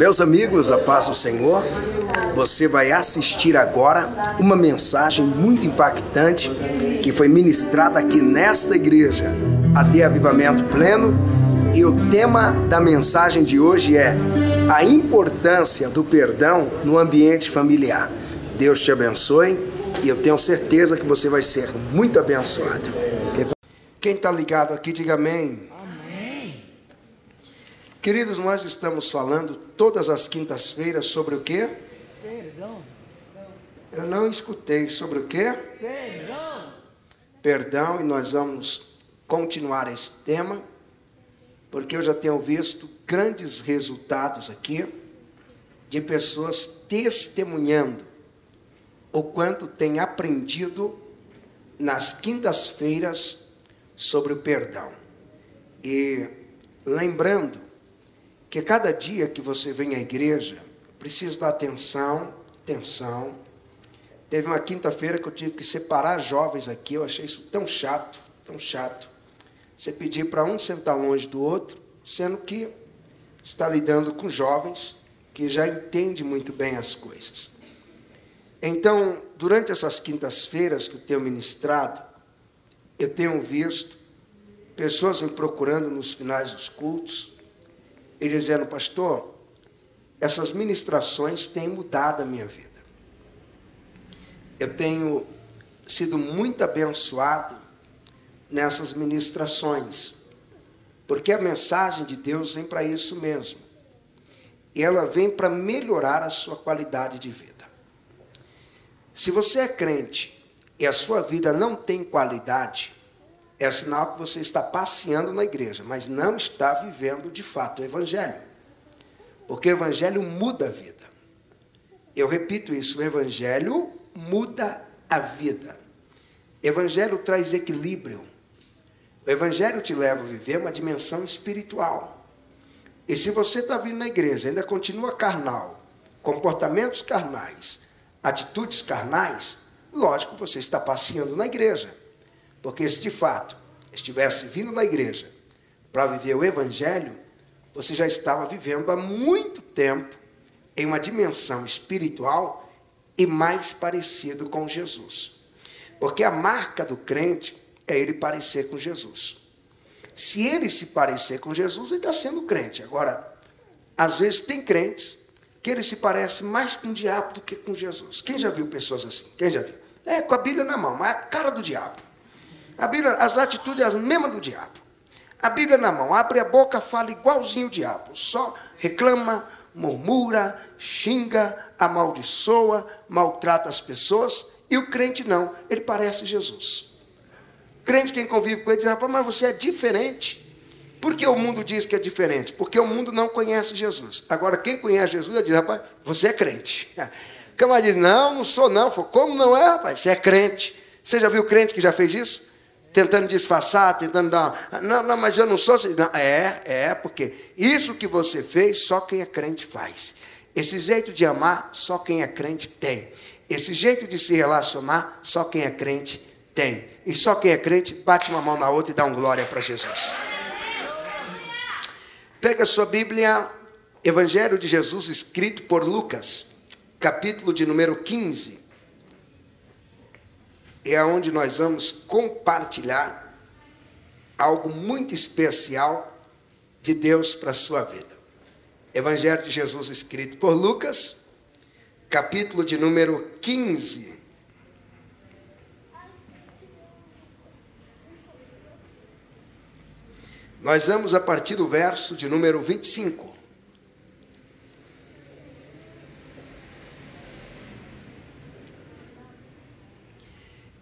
Meus amigos, a paz do Senhor, você vai assistir agora uma mensagem muito impactante que foi ministrada aqui nesta igreja, AD Avivamento Pleno, e o tema da mensagem de hoje é a importância do perdão no ambiente familiar. Deus te abençoe e eu tenho certeza que você vai ser muito abençoado. Quem está ligado aqui, diga amém. Queridos, nós estamos falando todas as quintas-feiras sobre o quê? Perdão. Eu não escutei. Sobre o quê? Perdão. Perdão, e nós vamos continuar esse tema, porque eu já tenho visto grandes resultados aqui de pessoas testemunhando o quanto tem aprendido nas quintas-feiras sobre o perdão. E lembrando que cada dia que você vem à igreja, precisa dar atenção. Teve uma quinta-feira que eu tive que separar jovens aqui, eu achei isso tão chato. Você pedir para um sentar longe do outro, sendo que está lidando com jovens que já entendem muito bem as coisas. Então, durante essas quintas-feiras que eu tenho ministrado, eu tenho visto pessoas me procurando nos finais dos cultos, e dizendo: pastor, essas ministrações têm mudado a minha vida. Eu tenho sido muito abençoado nessas ministrações, porque a mensagem de Deus vem para isso mesmo. E ela vem para melhorar a sua qualidade de vida. Se você é crente e a sua vida não tem qualidade, é sinal que você está passeando na igreja, mas não está vivendo de fato o evangelho. Porque o evangelho muda a vida. Eu repito isso, o evangelho muda a vida. O evangelho traz equilíbrio. O evangelho te leva a viver uma dimensão espiritual. E se você está vindo na igreja, ainda continua carnal, comportamentos carnais, atitudes carnais, lógico, você está passeando na igreja. Porque se de fato estivesse vindo na igreja para viver o evangelho, você já estava vivendo há muito tempo em uma dimensão espiritual e mais parecido com Jesus. Porque a marca do crente é ele parecer com Jesus. Se ele se parecer com Jesus, ele está sendo crente. Agora, às vezes tem crentes que ele se parece mais com o diabo do que com Jesus. Quem já viu pessoas assim? Quem já viu? Com a Bíblia na mão, mas é a cara do diabo. A Bíblia, as atitudes as mesmas do diabo. A Bíblia na mão, abre a boca, fala igualzinho o diabo. Só reclama, murmura, xinga, amaldiçoa, maltrata as pessoas. E o crente não, ele parece Jesus. Crente, quem convive com ele, diz: rapaz, mas você é diferente. Por que o mundo diz que é diferente? Porque o mundo não conhece Jesus. Agora, quem conhece Jesus, ele diz: rapaz, você é crente. O camarada diz: não sou não. Como não é, rapaz? Você é crente. Você já viu crente que já fez isso? Tentando disfarçar, tentando dar... Não, mas eu não sou... Não, porque isso que você fez, só quem é crente faz. Esse jeito de amar, só quem é crente tem. Esse jeito de se relacionar, só quem é crente tem. E só quem é crente, bate uma mão na outra e dá um glória para Jesus. Pega a sua Bíblia, Evangelho de Jesus, escrito por Lucas, capítulo de número 15. É onde nós vamos compartilhar algo muito especial de Deus para a sua vida. Evangelho de Jesus escrito por Lucas, capítulo de número 15. Nós vamos a partir do verso de número 25.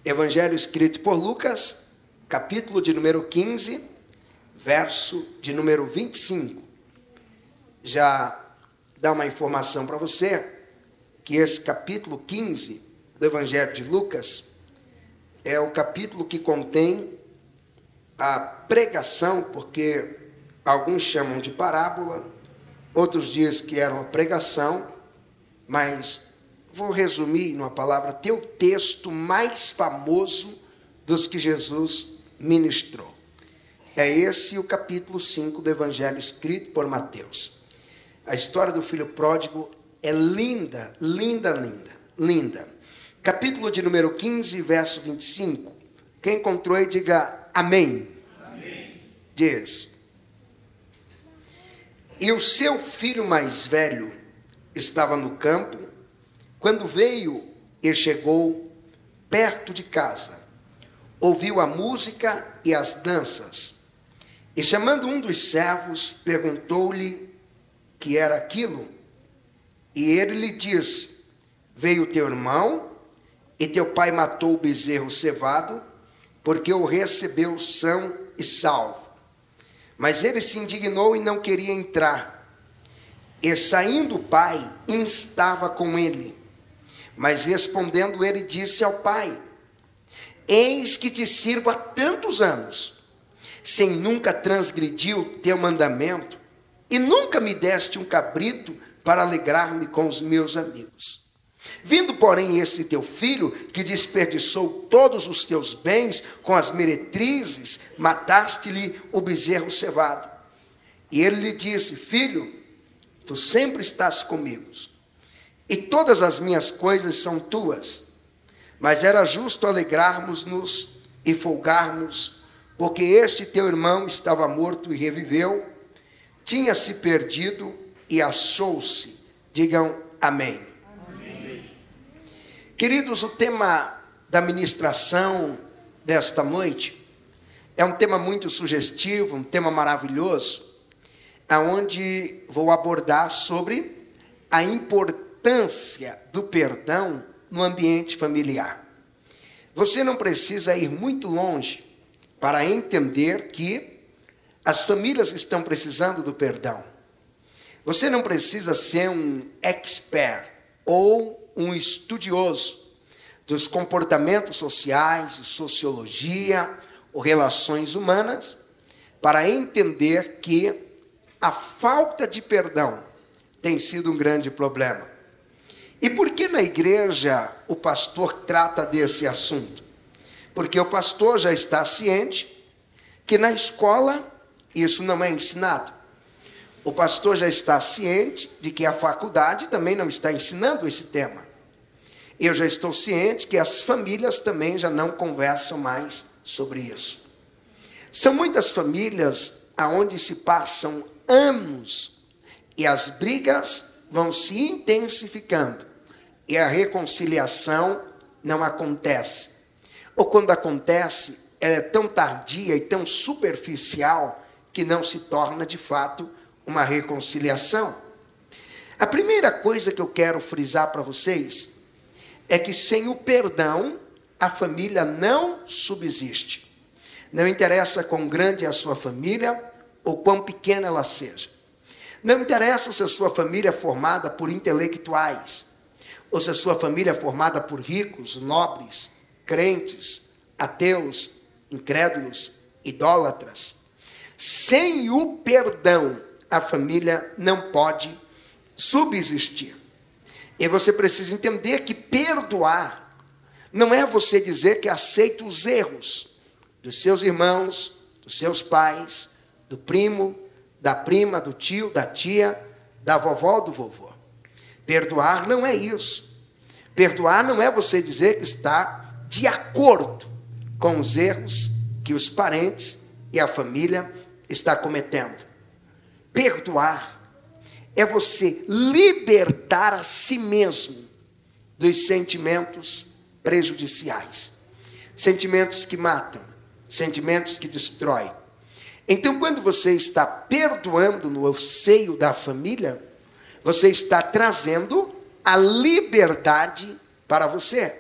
Evangelho escrito por Lucas, capítulo de número 15, verso de número 25. Já dá uma informação para você, que esse capítulo 15 do Evangelho de Lucas é o capítulo que contém a pregação, porque alguns chamam de parábola, outros dizem que era uma pregação, mas... vou resumir numa palavra, tem o texto mais famoso dos que Jesus ministrou. É esse o capítulo 5 do Evangelho escrito por Mateus. A história do filho pródigo é linda, linda, linda, linda. Capítulo de número 15, verso 25. Quem encontrou aí, diga amém. Amém. Diz: e o seu filho mais velho estava no campo, quando veio e chegou perto de casa, ouviu a música e as danças, e chamando um dos servos, perguntou-lhe que era aquilo, e ele lhe disse: veio teu irmão, e teu pai matou o bezerro cevado, porque o recebeu são e salvo. Mas ele se indignou e não queria entrar. E saindo o pai, instava com ele. Mas respondendo ele, disse ao pai: eis que te sirvo há tantos anos, sem nunca transgredir o teu mandamento, e nunca me deste um cabrito para alegrar-me com os meus amigos. Vindo, porém, esse teu filho, que desperdiçou todos os teus bens com as meretrizes, mataste-lhe o bezerro cevado. E ele lhe disse: filho, tu sempre estás comigo, e todas as minhas coisas são tuas. Mas era justo alegrarmos-nos e folgarmos, porque este teu irmão estava morto e reviveu, tinha se perdido e achou-se. Digam amém. Amém. Queridos, o tema da ministração desta noite é um tema muito sugestivo, um tema maravilhoso, aonde vou abordar sobre a importância do perdão no ambiente familiar. Você não precisa ir muito longe para entender que as famílias estão precisando do perdão. Você não precisa ser um expert ou um estudioso dos comportamentos sociais, de sociologia ou relações humanas para entender que a falta de perdão tem sido um grande problema. E por que na igreja o pastor trata desse assunto? Porque o pastor já está ciente que na escola isso não é ensinado. O pastor já está ciente de que a faculdade também não está ensinando esse tema. Eu já estou ciente que as famílias também já não conversam mais sobre isso. São muitas famílias onde se passam anos e as brigas vão se intensificando e a reconciliação não acontece. Ou quando acontece, ela é tão tardia e tão superficial que não se torna de fato uma reconciliação. A primeira coisa que eu quero frisar para vocês é que sem o perdão a família não subsiste. Não interessa quão grande é a sua família ou quão pequena ela seja. Não interessa se a sua família é formada por intelectuais, ou se a sua família é formada por ricos, nobres, crentes, ateus, incrédulos, idólatras. Sem o perdão, a família não pode subsistir. E você precisa entender que perdoar não é você dizer que aceita os erros dos seus irmãos, dos seus pais, do primo, da prima, do tio, da tia, da vovó, do vovô. Perdoar não é isso. Perdoar não é você dizer que está de acordo com os erros que os parentes e a família está cometendo. Perdoar é você libertar a si mesmo dos sentimentos prejudiciais, sentimentos que matam, sentimentos que destroem. Então, quando você está perdoando no seio da família, você está trazendo a liberdade para você,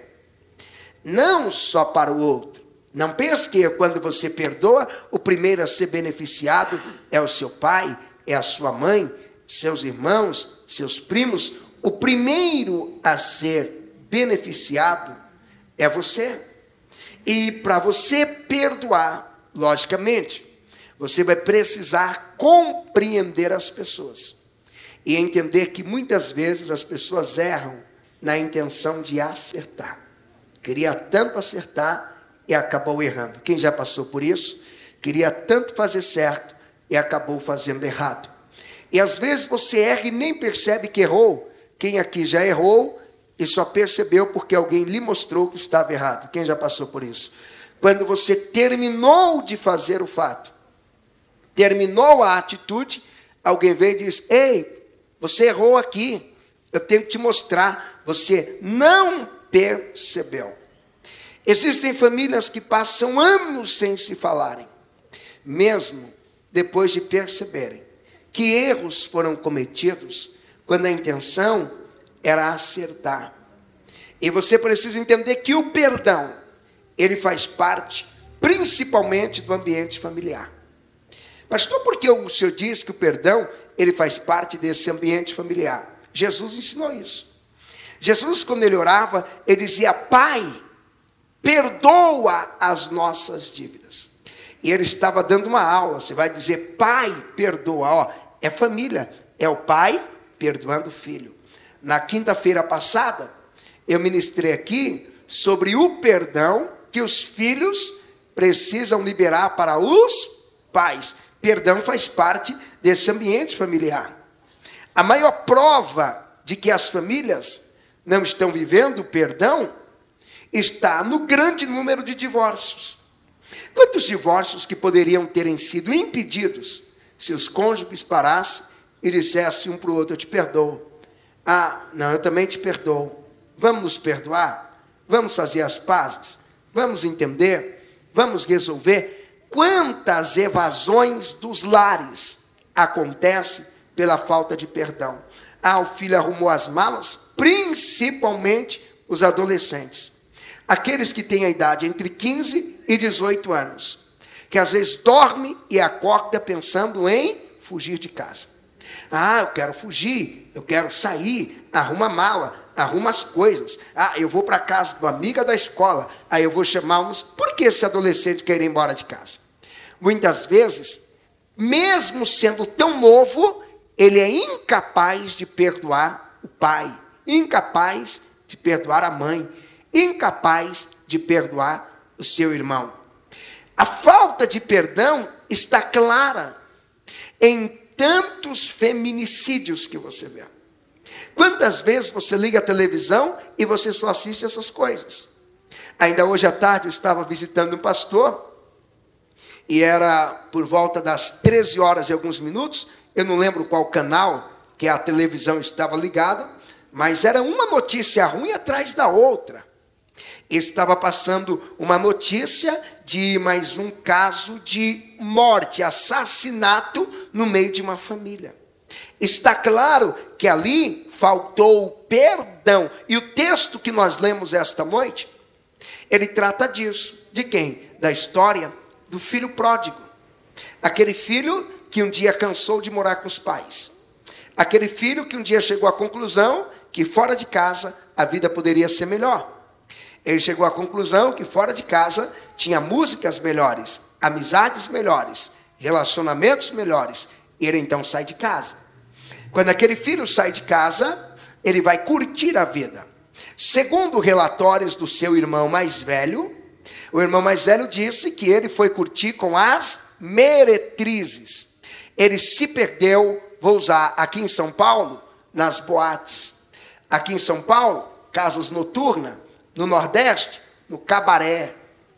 não só para o outro. Não pense que quando você perdoa, o primeiro a ser beneficiado é o seu pai, é a sua mãe, seus irmãos, seus primos. O primeiro a ser beneficiado é você. E para você perdoar, logicamente, você vai precisar compreender as pessoas e entender que muitas vezes as pessoas erram na intenção de acertar. Queria tanto acertar e acabou errando. Quem já passou por isso? Queria tanto fazer certo e acabou fazendo errado. E às vezes você erra e nem percebe que errou. Quem aqui já errou e só percebeu porque alguém lhe mostrou que estava errado? Quem já passou por isso? Quando você terminou de fazer o fato, terminou a atitude, alguém vem e diz: ei, você errou aqui, eu tenho que te mostrar. Você não percebeu. Existem famílias que passam anos sem se falarem, mesmo depois de perceberem que erros foram cometidos, quando a intenção era acertar. E você precisa entender que o perdão, ele faz parte, principalmente, do ambiente familiar. Pastor, por que o senhor diz que o perdão, ele faz parte desse ambiente familiar? Jesus ensinou isso. Jesus, quando ele orava, ele dizia: Pai, perdoa as nossas dívidas. E ele estava dando uma aula. Você vai dizer: Pai, perdoa. Ó, é família, é o pai perdoando o filho. Na quinta-feira passada, eu ministrei aqui sobre o perdão que os filhos precisam liberar para os pais. Perdão faz parte desse ambiente familiar. A maior prova de que as famílias não estão vivendo o perdão está no grande número de divórcios. Quantos divórcios que poderiam terem sido impedidos se os cônjuges parassem e dissessem um para o outro: eu te perdoo. Ah, não, eu também te perdoo. Vamos nos perdoar? Vamos fazer as pazes? Vamos entender? Vamos resolver? Quantas evasões dos lares acontecem pela falta de perdão? Ah, o filho arrumou as malas, principalmente os adolescentes. Aqueles que têm a idade entre 15 e 18 anos, que às vezes dorme e acorda pensando em fugir de casa. Ah, eu quero fugir, eu quero sair, arruma a mala, arruma as coisas. Ah, eu vou para a casa de uma amiga da escola, aí eu vou chamar uns. Por que esse adolescente quer ir embora de casa? Muitas vezes, mesmo sendo tão novo, ele é incapaz de perdoar o pai, incapaz de perdoar a mãe, incapaz de perdoar o seu irmão. A falta de perdão está clara em tantos feminicídios que você vê. Quantas vezes você liga a televisão e você só assiste essas coisas? Ainda hoje à tarde eu estava visitando um pastor, e era por volta das 13 horas e alguns minutos, eu não lembro qual canal que a televisão estava ligada, mas era uma notícia ruim atrás da outra. Estava passando uma notícia de mais um caso de morte, assassinato no meio de uma família. Está claro que ali faltou o perdão. E o texto que nós lemos esta noite, ele trata disso. De quem? Da história do filho pródigo. Aquele filho que um dia cansou de morar com os pais. Aquele filho que um dia chegou à conclusão que fora de casa a vida poderia ser melhor. Ele chegou à conclusão que fora de casa tinha músicas melhores, amizades melhores, relacionamentos melhores. E ele então sai de casa. Quando aquele filho sai de casa, ele vai curtir a vida. Segundo relatórios do seu irmão mais velho, o irmão mais velho disse que ele foi curtir com as meretrizes. Ele se perdeu, vou usar aqui em São Paulo, nas boates. Aqui em São Paulo, casas noturnas. No Nordeste, no cabaré,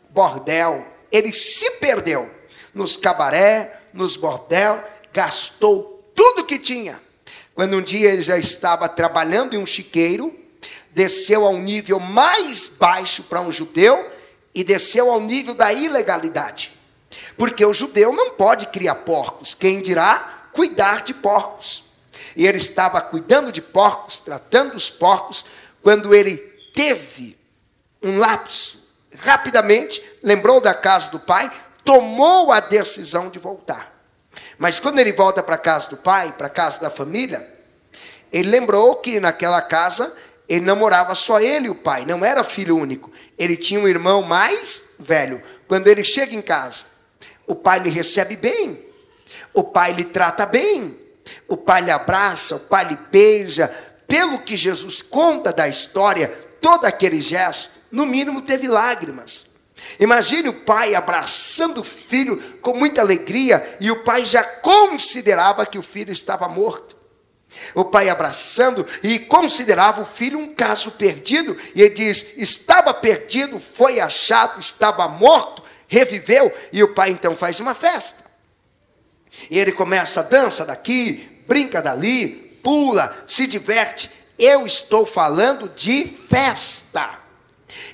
bordel. Ele se perdeu nos cabaré, nos bordel, gastou tudo que tinha. Quando um dia ele já estava trabalhando em um chiqueiro, desceu ao nível mais baixo para um judeu e desceu ao nível da ilegalidade. Porque o judeu não pode criar porcos, quem dirá cuidar de porcos. E ele estava cuidando de porcos, tratando os porcos, quando ele teve um lapso, rapidamente, lembrou da casa do pai, tomou a decisão de voltar. Mas quando ele volta para a casa do pai, para a casa da família, ele lembrou que naquela casa, ele não morava só ele e o pai, não era filho único. Ele tinha um irmão mais velho. Quando ele chega em casa, o pai lhe recebe bem, o pai lhe trata bem, o pai lhe abraça, o pai lhe beija. Pelo que Jesus conta da história, todo aquele gesto, no mínimo teve lágrimas. Imagine o pai abraçando o filho com muita alegria, e o pai já considerava que o filho estava morto. O pai abraçando e considerava o filho um caso perdido, e ele diz: estava perdido, foi achado, estava morto, reviveu. E o pai então faz uma festa, e ele começa a dança daqui, brinca dali, pula, se diverte. Eu estou falando de festa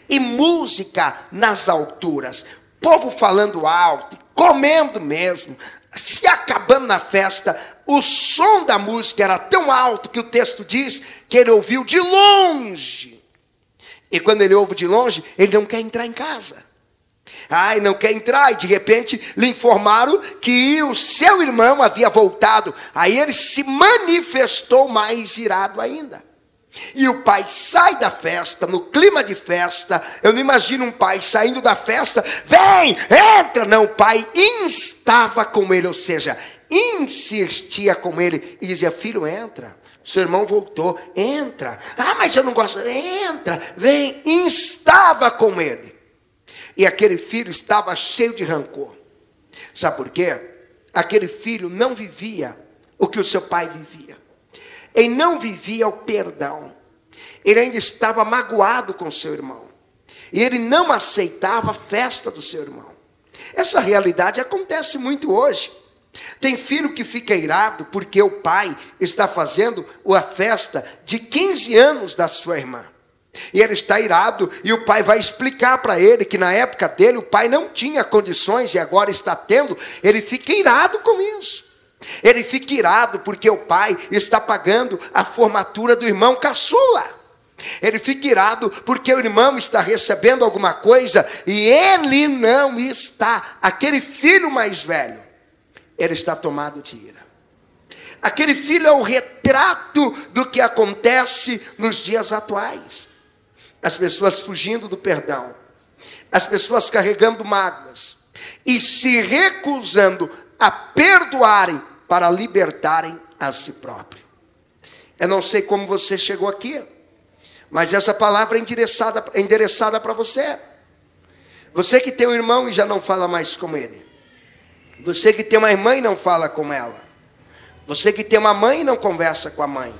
e música nas alturas, povo falando alto, comendo mesmo, se acabando na festa. O som da música era tão alto que o texto diz que ele ouviu de longe. E quando ele ouve de longe, ele não quer entrar em casa. Ai, não quer entrar, e de repente lhe informaram que o seu irmão havia voltado. Aí ele se manifestou mais irado ainda. E o pai sai da festa, no clima de festa. Eu não imagino um pai saindo da festa: vem, entra. Não, o pai instava com ele, ou seja, insistia com ele e dizia: filho, entra, seu irmão voltou, entra. Ah, mas eu não gosto. Entra, vem, instava com ele. E aquele filho estava cheio de rancor. Sabe por quê? Aquele filho não vivia o que o seu pai vivia. Ele não vivia o perdão. Ele ainda estava magoado com seu irmão. E ele não aceitava a festa do seu irmão. Essa realidade acontece muito hoje. Tem filho que fica irado porque o pai está fazendo a festa de 15 anos da sua irmã. E ele está irado, e o pai vai explicar para ele que na época dele o pai não tinha condições e agora está tendo. Ele fica irado com isso. Ele fica irado porque o pai está pagando a formatura do irmão caçula. Ele fica irado porque o irmão está recebendo alguma coisa e ele não está. Aquele filho mais velho, ele está tomado de ira. Aquele filho é o retrato do que acontece nos dias atuais. As pessoas fugindo do perdão, as pessoas carregando mágoas e se recusando a perdoarem para libertarem a si próprio. Eu não sei como você chegou aqui, mas essa palavra é endereçada para você. Você que tem um irmão e já não fala mais com ele. Você que tem uma irmã e não fala com ela. Você que tem uma mãe e não conversa com a mãe.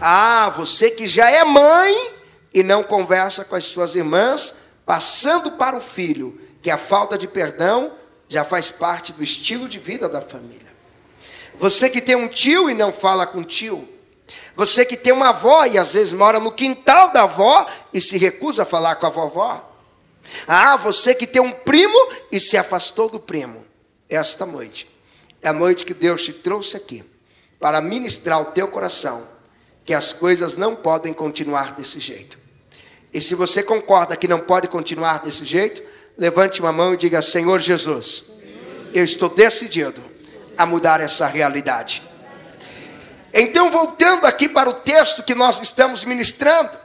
Ah, você que já é mãe e não conversa com as suas irmãs, passando para o filho, que a falta de perdão já faz parte do estilo de vida da família. Você que tem um tio e não fala com o tio. Você que tem uma avó e às vezes mora no quintal da avó e se recusa a falar com a vovó. Ah, você que tem um primo e se afastou do primo. Esta noite é a noite que Deus te trouxe aqui para ministrar ao teu coração que as coisas não podem continuar desse jeito. E se você concorda que não pode continuar desse jeito, levante uma mão e diga: Senhor Jesus, eu estou decidido a mudar essa realidade. Então, voltando aqui para o texto que nós estamos ministrando,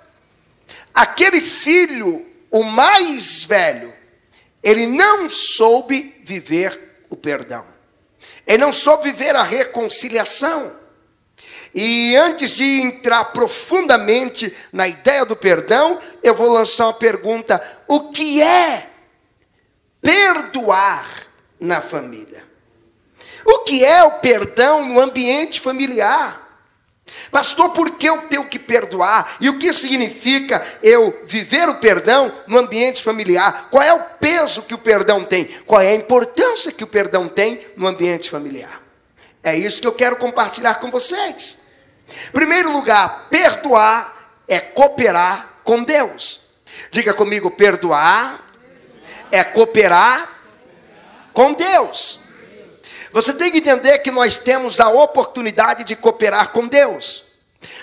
aquele filho, o mais velho, ele não soube viver o perdão. Ele não soube viver a reconciliação. E antes de entrar profundamente na ideia do perdão, eu vou lançar uma pergunta: o que é perdoar na família? O que é o perdão no ambiente familiar? Pastor, por que eu tenho que perdoar? E o que significa eu viver o perdão no ambiente familiar? Qual é o peso que o perdão tem? Qual é a importância que o perdão tem no ambiente familiar? É isso que eu quero compartilhar com vocês. Em primeiro lugar, perdoar é cooperar com Deus. Diga comigo: perdoar é cooperar com Deus. Você tem que entender que nós temos a oportunidade de cooperar com Deus.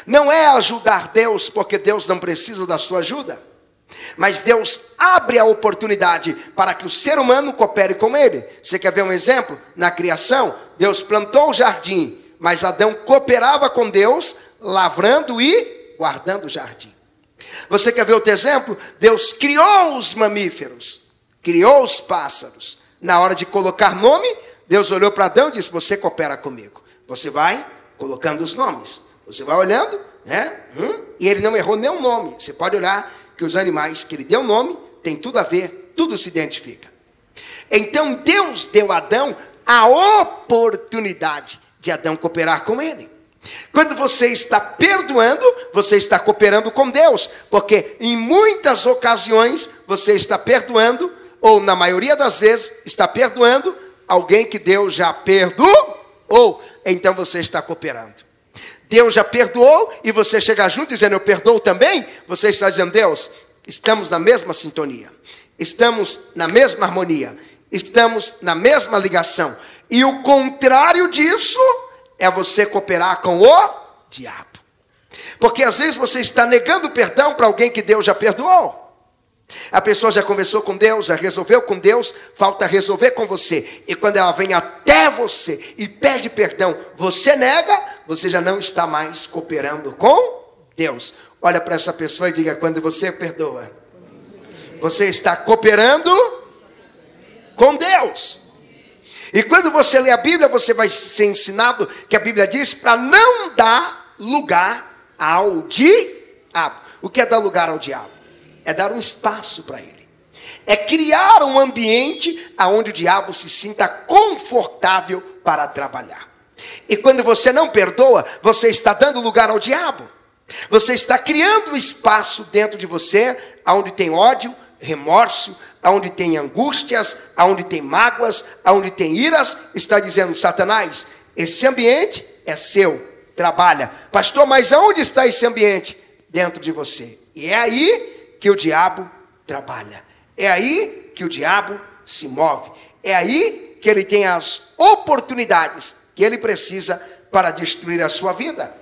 Não é ajudar Deus, porque Deus não precisa da sua ajuda. Mas Deus abre a oportunidade para que o ser humano coopere com Ele. Você quer ver um exemplo? Na criação, Deus plantou o jardim, mas Adão cooperava com Deus, lavrando e guardando o jardim. Você quer ver outro exemplo? Deus criou os mamíferos, criou os pássaros. Na hora de colocar nome, Deus olhou para Adão e disse: você coopera comigo. Você vai colocando os nomes. Você vai olhando, né? E ele não errou nenhum nome. Você pode olhar que os animais que ele deu nome tem tudo a ver tudo se identifica. Então Deus deu a Adão a oportunidade de Adão cooperar com ele. Quando você está perdoando, você está cooperando com Deus, porque em muitas ocasiões você está perdoando, ou na maioria das vezes está perdoando alguém que Deus já perdoou, ou então você está cooperando. Deus já perdoou e você chega junto dizendo eu perdoo também, você está dizendo Deus, estamos na mesma sintonia, estamos na mesma harmonia, estamos na mesma ligação. E o contrário disso é você cooperar com o diabo. Porque às vezes você está negando perdão para alguém que Deus já perdoou. A pessoa já conversou com Deus, já resolveu com Deus, falta resolver com você. E quando ela vem até você e pede perdão, você nega, você já não está mais cooperando com Deus. Olha para essa pessoa e diga, quando você perdoa, você está cooperando com Deus. E quando você lê a Bíblia, você vai ser ensinado que a Bíblia diz para não dar lugar ao diabo. O que é dar lugar ao diabo? É dar um espaço para ele. É criar um ambiente onde o diabo se sinta confortável para trabalhar. E quando você não perdoa, você está dando lugar ao diabo. Você está criando um espaço dentro de você, onde tem ódio, remorso, onde tem angústias, onde tem mágoas, onde tem iras. Está dizendo, Satanás, esse ambiente é seu, trabalha. Pastor, mas aonde está esse ambiente? Dentro de você. E é aí que o diabo trabalha. É aí que o diabo se move. É aí que ele tem as oportunidades que ele precisa para destruir a sua vida.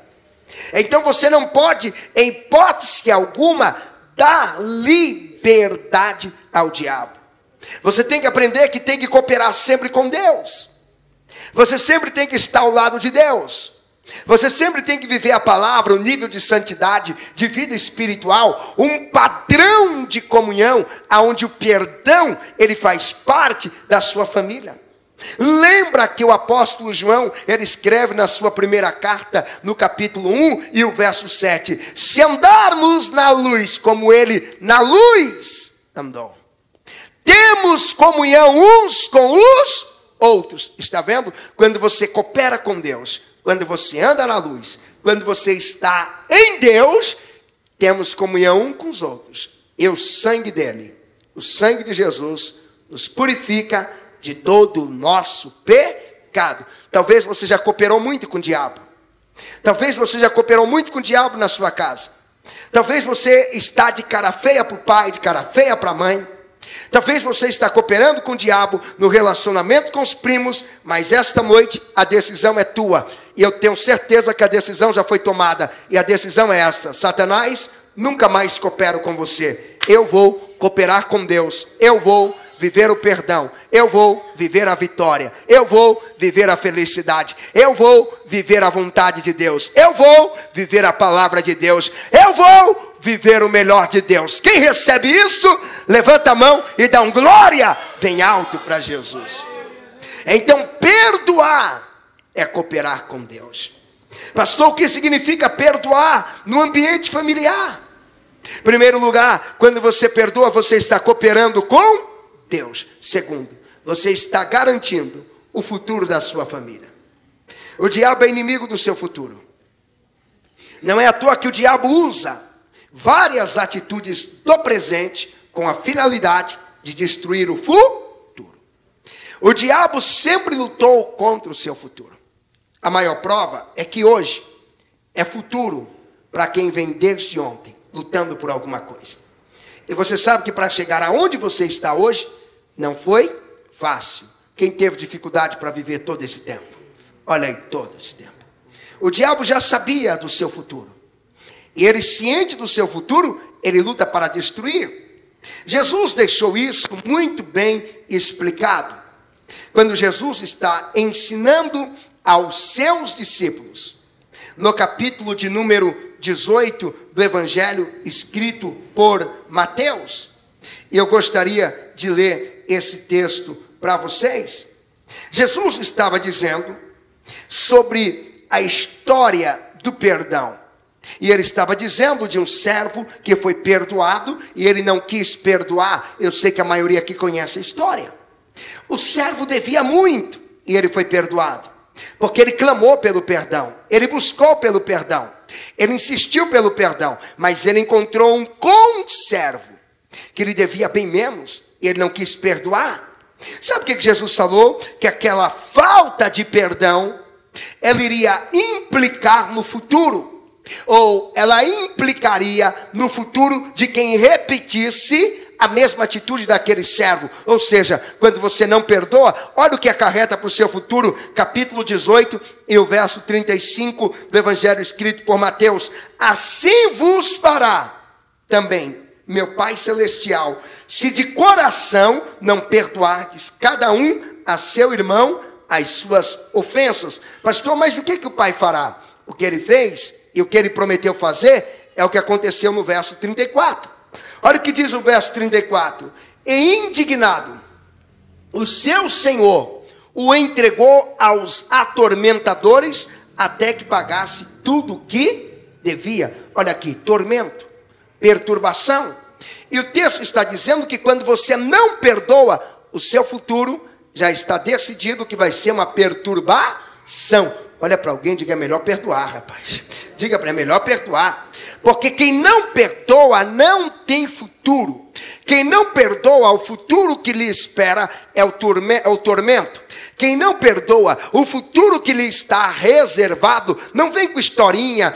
Então você não pode, em hipótese alguma, dar liberdade ao diabo. Você tem que aprender que tem que cooperar sempre com Deus. Você sempre tem que estar ao lado de Deus. Você sempre tem que viver a palavra, um nível de santidade, de vida espiritual, um padrão de comunhão, onde o perdão, ele faz parte da sua família. Lembra que o apóstolo João, ele escreve na sua primeira carta, no capítulo 1 e o verso 7, se andarmos na luz como ele na luz andou, temos comunhão uns com os outros. Está vendo? Quando você coopera com Deus, quando você anda na luz, quando você está em Deus, temos comunhão um com os outros. E o sangue dele, o sangue de Jesus, nos purifica de todo o nosso pecado. Talvez você já cooperou muito com o diabo. Talvez você já cooperou muito com o diabo na sua casa. Talvez você está de cara feia para o pai, de cara feia para a mãe. Talvez você está cooperando com o diabo no relacionamento com os primos, mas esta noite a decisão é tua. E eu tenho certeza que a decisão já foi tomada. E a decisão é essa: Satanás, nunca mais coopero com você. Eu vou cooperar com Deus. Eu vou viver o perdão. Eu vou viver a vitória. Eu vou viver a felicidade. Eu vou viver a vontade de Deus. Eu vou viver a palavra de Deus. Eu vou viver o melhor de Deus. Quem recebe isso, levanta a mão e dá um glória bem alto para Jesus. Então, perdoar é cooperar com Deus. Pastor, o que significa perdoar no ambiente familiar? Em primeiro lugar, quando você perdoa, você está cooperando com Deus. Segundo, você está garantindo o futuro da sua família. O diabo é inimigo do seu futuro. Não é à toa que o diabo usa várias atitudes do presente com a finalidade de destruir o futuro. O diabo sempre lutou contra o seu futuro. A maior prova é que hoje é futuro para quem vem desde ontem, lutando por alguma coisa. E você sabe que para chegar aonde você está hoje, não foi fácil. Quem teve dificuldade para viver todo esse tempo? Olha aí, todo esse tempo. O diabo já sabia do seu futuro. E ele, ciente do seu futuro, ele luta para destruir. Jesus deixou isso muito bem explicado. Quando Jesus está ensinando aos seus discípulos, no capítulo de número 18 do Evangelho escrito por Mateus. E eu gostaria de ler esse texto para vocês. Jesus estava dizendo sobre a história do perdão. E ele estava dizendo de um servo que foi perdoado e ele não quis perdoar. Eu sei que a maioria aqui conhece a história. O servo devia muito e ele foi perdoado, porque ele clamou pelo perdão, ele buscou pelo perdão, ele insistiu pelo perdão, mas ele encontrou um conservo que lhe devia bem menos e ele não quis perdoar. Sabe o que Jesus falou? Que aquela falta de perdão, ela iria implicar no futuro, ou ela implicaria no futuro de quem repetisse a mesma atitude daquele servo. Ou seja, quando você não perdoa, olha o que acarreta para o seu futuro. Capítulo 18 e o verso 35 do Evangelho escrito por Mateus: assim vos fará também meu Pai Celestial, se de coração não perdoardes cada um a seu irmão as suas ofensas. Pastor, mas o que o Pai fará? O que ele fez e o que ele prometeu fazer é o que aconteceu no verso 34. Olha o que diz o verso 34. E indignado, o seu senhor o entregou aos atormentadores até que pagasse tudo o que devia. Olha aqui, tormento, perturbação. E o texto está dizendo que quando você não perdoa, o seu futuro já está decidido que vai ser uma perturbação. Olha para alguém e diga: é melhor perdoar, rapaz. Diga para ele: é melhor perdoar. Porque quem não perdoa não tem futuro. Quem não perdoa, o futuro que lhe espera é o tormento. Quem não perdoa, o futuro que lhe está reservado, não vem com historinha: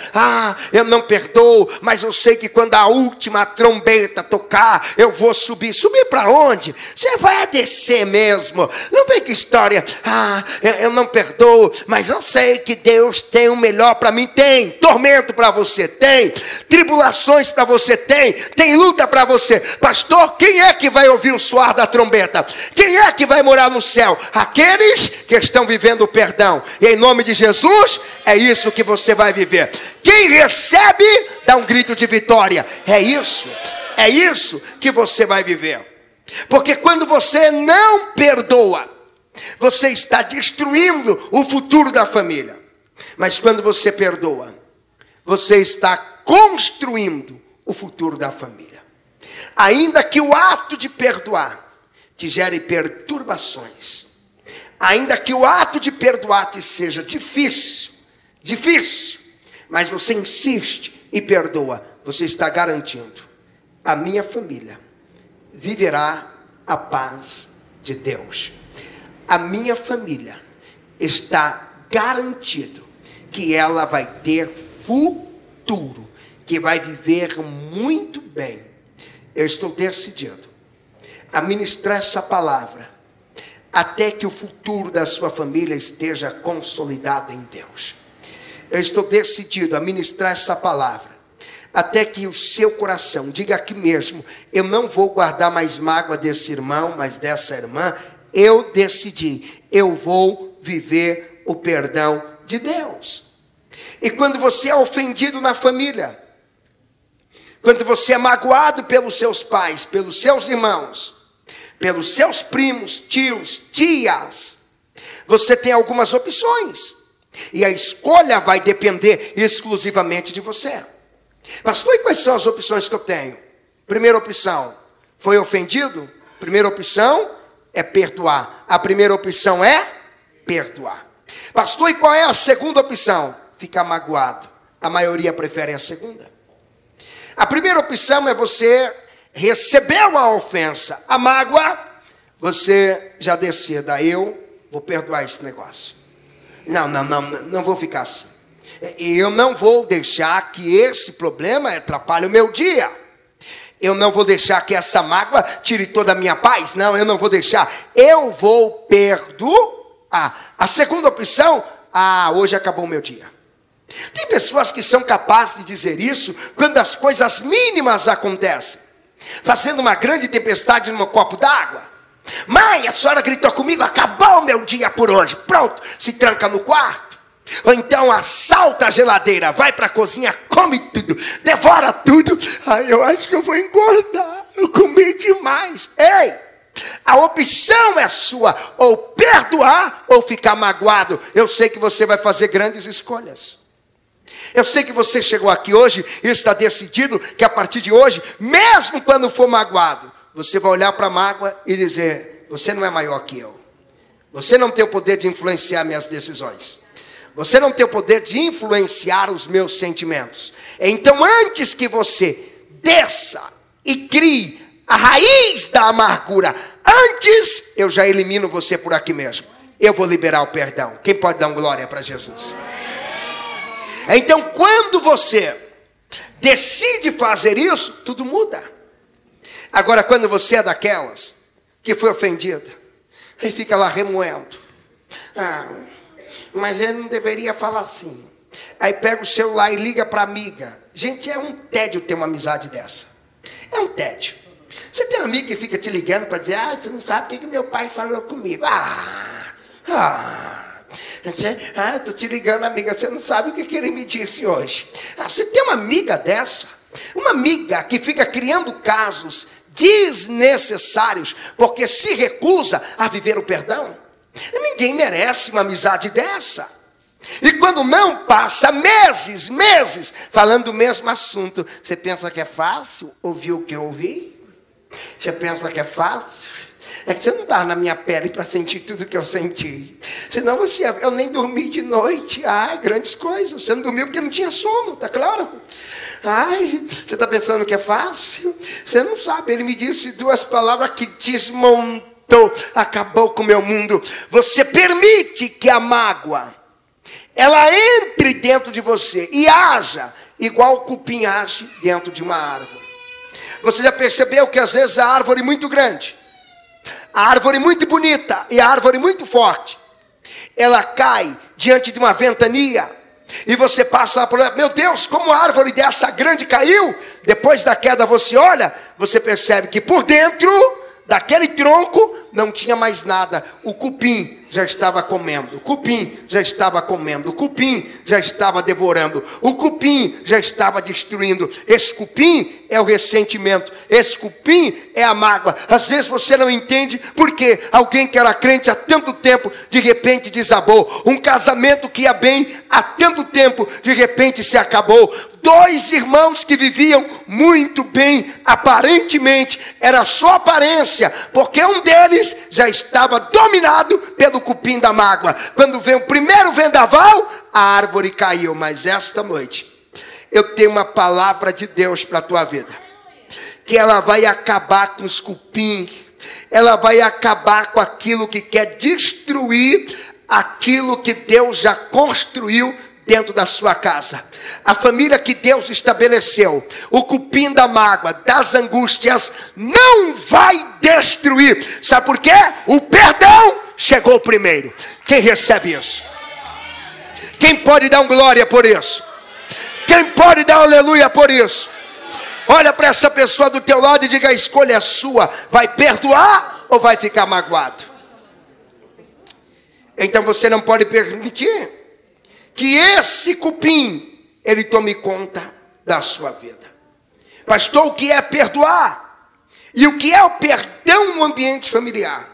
eu não perdoo, mas eu sei que quando a última trombeta tocar, eu vou subir. Subir para onde? Você vai descer mesmo. Não vem com história: eu não perdoo, mas eu sei que Deus tem o melhor para mim. Tem tormento para você, tem tribulações para você, tem luta para você. Pastor, quem é que vai ouvir o soar da trombeta? Quem é que vai morar no céu? Aqueles que estão vivendo o perdão. E em nome de Jesus, é isso que você vai viver. Quem recebe, dá um grito de vitória. É isso que você vai viver. Porque quando você não perdoa, você está destruindo o futuro da família. Mas quando você perdoa, você está construindo o futuro da família. Ainda que o ato de perdoar te gere perturbações, ainda que o ato de perdoar te seja difícil, mas você insiste e perdoa, você está garantindo: a minha família viverá a paz de Deus. A minha família está garantido que ela vai ter futuro, que vai viver muito bem. Eu estou decidido a ministrar essa palavra até que o futuro da sua família esteja consolidado em Deus. Eu estou decidido a ministrar essa palavra até que o seu coração diga aqui mesmo: eu não vou guardar mais mágoa desse irmão, mas dessa irmã. Eu decidi, eu vou viver o perdão de Deus. E quando você é ofendido na família, quando você é magoado pelos seus pais, pelos seus irmãos, pelos seus primos, tios, tias, você tem algumas opções. E a escolha vai depender exclusivamente de você. Pastor, e quais são as opções que eu tenho? Primeira opção, foi ofendido? Primeira opção é perdoar. A primeira opção é perdoar. Pastor, e qual é a segunda opção? Ficar magoado. A maioria prefere a segunda. A primeira opção é você recebeu a ofensa, a mágoa, você já decida: eu vou perdoar esse negócio. Não vou ficar assim. Eu não vou deixar que esse problema atrapalhe o meu dia. Eu não vou deixar que essa mágoa tire toda a minha paz. Não, eu não vou deixar. Eu vou perdoar. A segunda opção: hoje acabou o meu dia. Tem pessoas que são capazes de dizer isso quando as coisas mínimas acontecem. Fazendo uma grande tempestade num copo d'água. Mãe, a senhora gritou comigo: acabou o meu dia por hoje. Pronto, se tranca no quarto. Ou então assalta a geladeira, vai para a cozinha, come tudo, devora tudo. Eu acho que eu vou engordar, eu comi demais. Ei, a opção é sua: ou perdoar ou ficar magoado. Eu sei que você vai fazer grandes escolhas. Eu sei que você chegou aqui hoje e está decidido que a partir de hoje, mesmo quando for magoado, você vai olhar para a mágoa e dizer: você não é maior que eu. Você não tem o poder de influenciar minhas decisões. Você não tem o poder de influenciar os meus sentimentos. Então, antes que você desça e crie a raiz da amargura, antes eu já elimino você por aqui mesmo. Eu vou liberar o perdão. Quem pode dar uma glória para Jesus? Então, quando você decide fazer isso, tudo muda. Agora, quando você é daquelas que foi ofendida, aí fica lá remoendo. Mas ele não deveria falar assim. Aí pega o celular e liga para a amiga. Gente, é um tédio ter uma amizade dessa. É um tédio. Você tem um amigo que fica te ligando para dizer: você não sabe o que meu pai falou comigo. Eu estou te ligando, amiga, você não sabe o que ele me disse hoje. Você tem uma amiga dessa? Uma amiga que fica criando casos desnecessários porque se recusa a viver o perdão? Ninguém merece uma amizade dessa. E quando não, passa meses falando do mesmo assunto. Você pensa que é fácil ouvir o que eu ouvi? Você pensa que é fácil? É que você não está na minha pele para sentir tudo que eu senti. Senão eu nem dormi de noite. Grandes coisas. Você não dormiu porque não tinha sono, tá claro? Você está pensando que é fácil? Você não sabe. Ele me disse 2 palavras que desmontou, acabou com o meu mundo. Você permite que a mágoa ela entre dentro de você e haja igual o cupim age dentro de uma árvore. Você já percebeu que às vezes a árvore muito grande, a árvore muito bonita e a árvore muito forte, ela cai diante de uma ventania e você passa por ela: meu Deus, como a árvore dessa grande caiu. Depois da queda você olha, você percebe que por dentro daquele tronco não tinha mais nada. O cupim já estava comendo, o cupim já estava comendo, o cupim já estava devorando, o cupim já estava destruindo. Esse cupim é o ressentimento, esse cupim é a mágoa. Às vezes você não entende porque alguém que era crente há tanto tempo, de repente desabou. Um casamento que ia bem há tanto tempo, de repente se acabou. 2 irmãos que viviam muito bem, aparentemente, era só aparência, porque um deles já estava dominado pelo cupim da mágoa. Quando veio o primeiro vendaval, a árvore caiu. Mas esta noite, eu tenho uma palavra de Deus para a tua vida, que ela vai acabar com os cupins, ela vai acabar com aquilo que quer destruir aquilo que Deus já construiu dentro da sua casa. A família que Deus estabeleceu, o cupim da mágoa, das angústias, não vai destruir. Sabe por quê? O perdão chegou primeiro. Quem recebe isso? Quem pode dar um glória por isso? Quem pode dar um aleluia por isso? Olha para essa pessoa do teu lado e diga: a escolha é sua. Vai perdoar ou vai ficar magoado? Então você não pode permitir que esse cupim, ele tome conta da sua vida. Pastor, o que é perdoar? E o que é o perdão no ambiente familiar?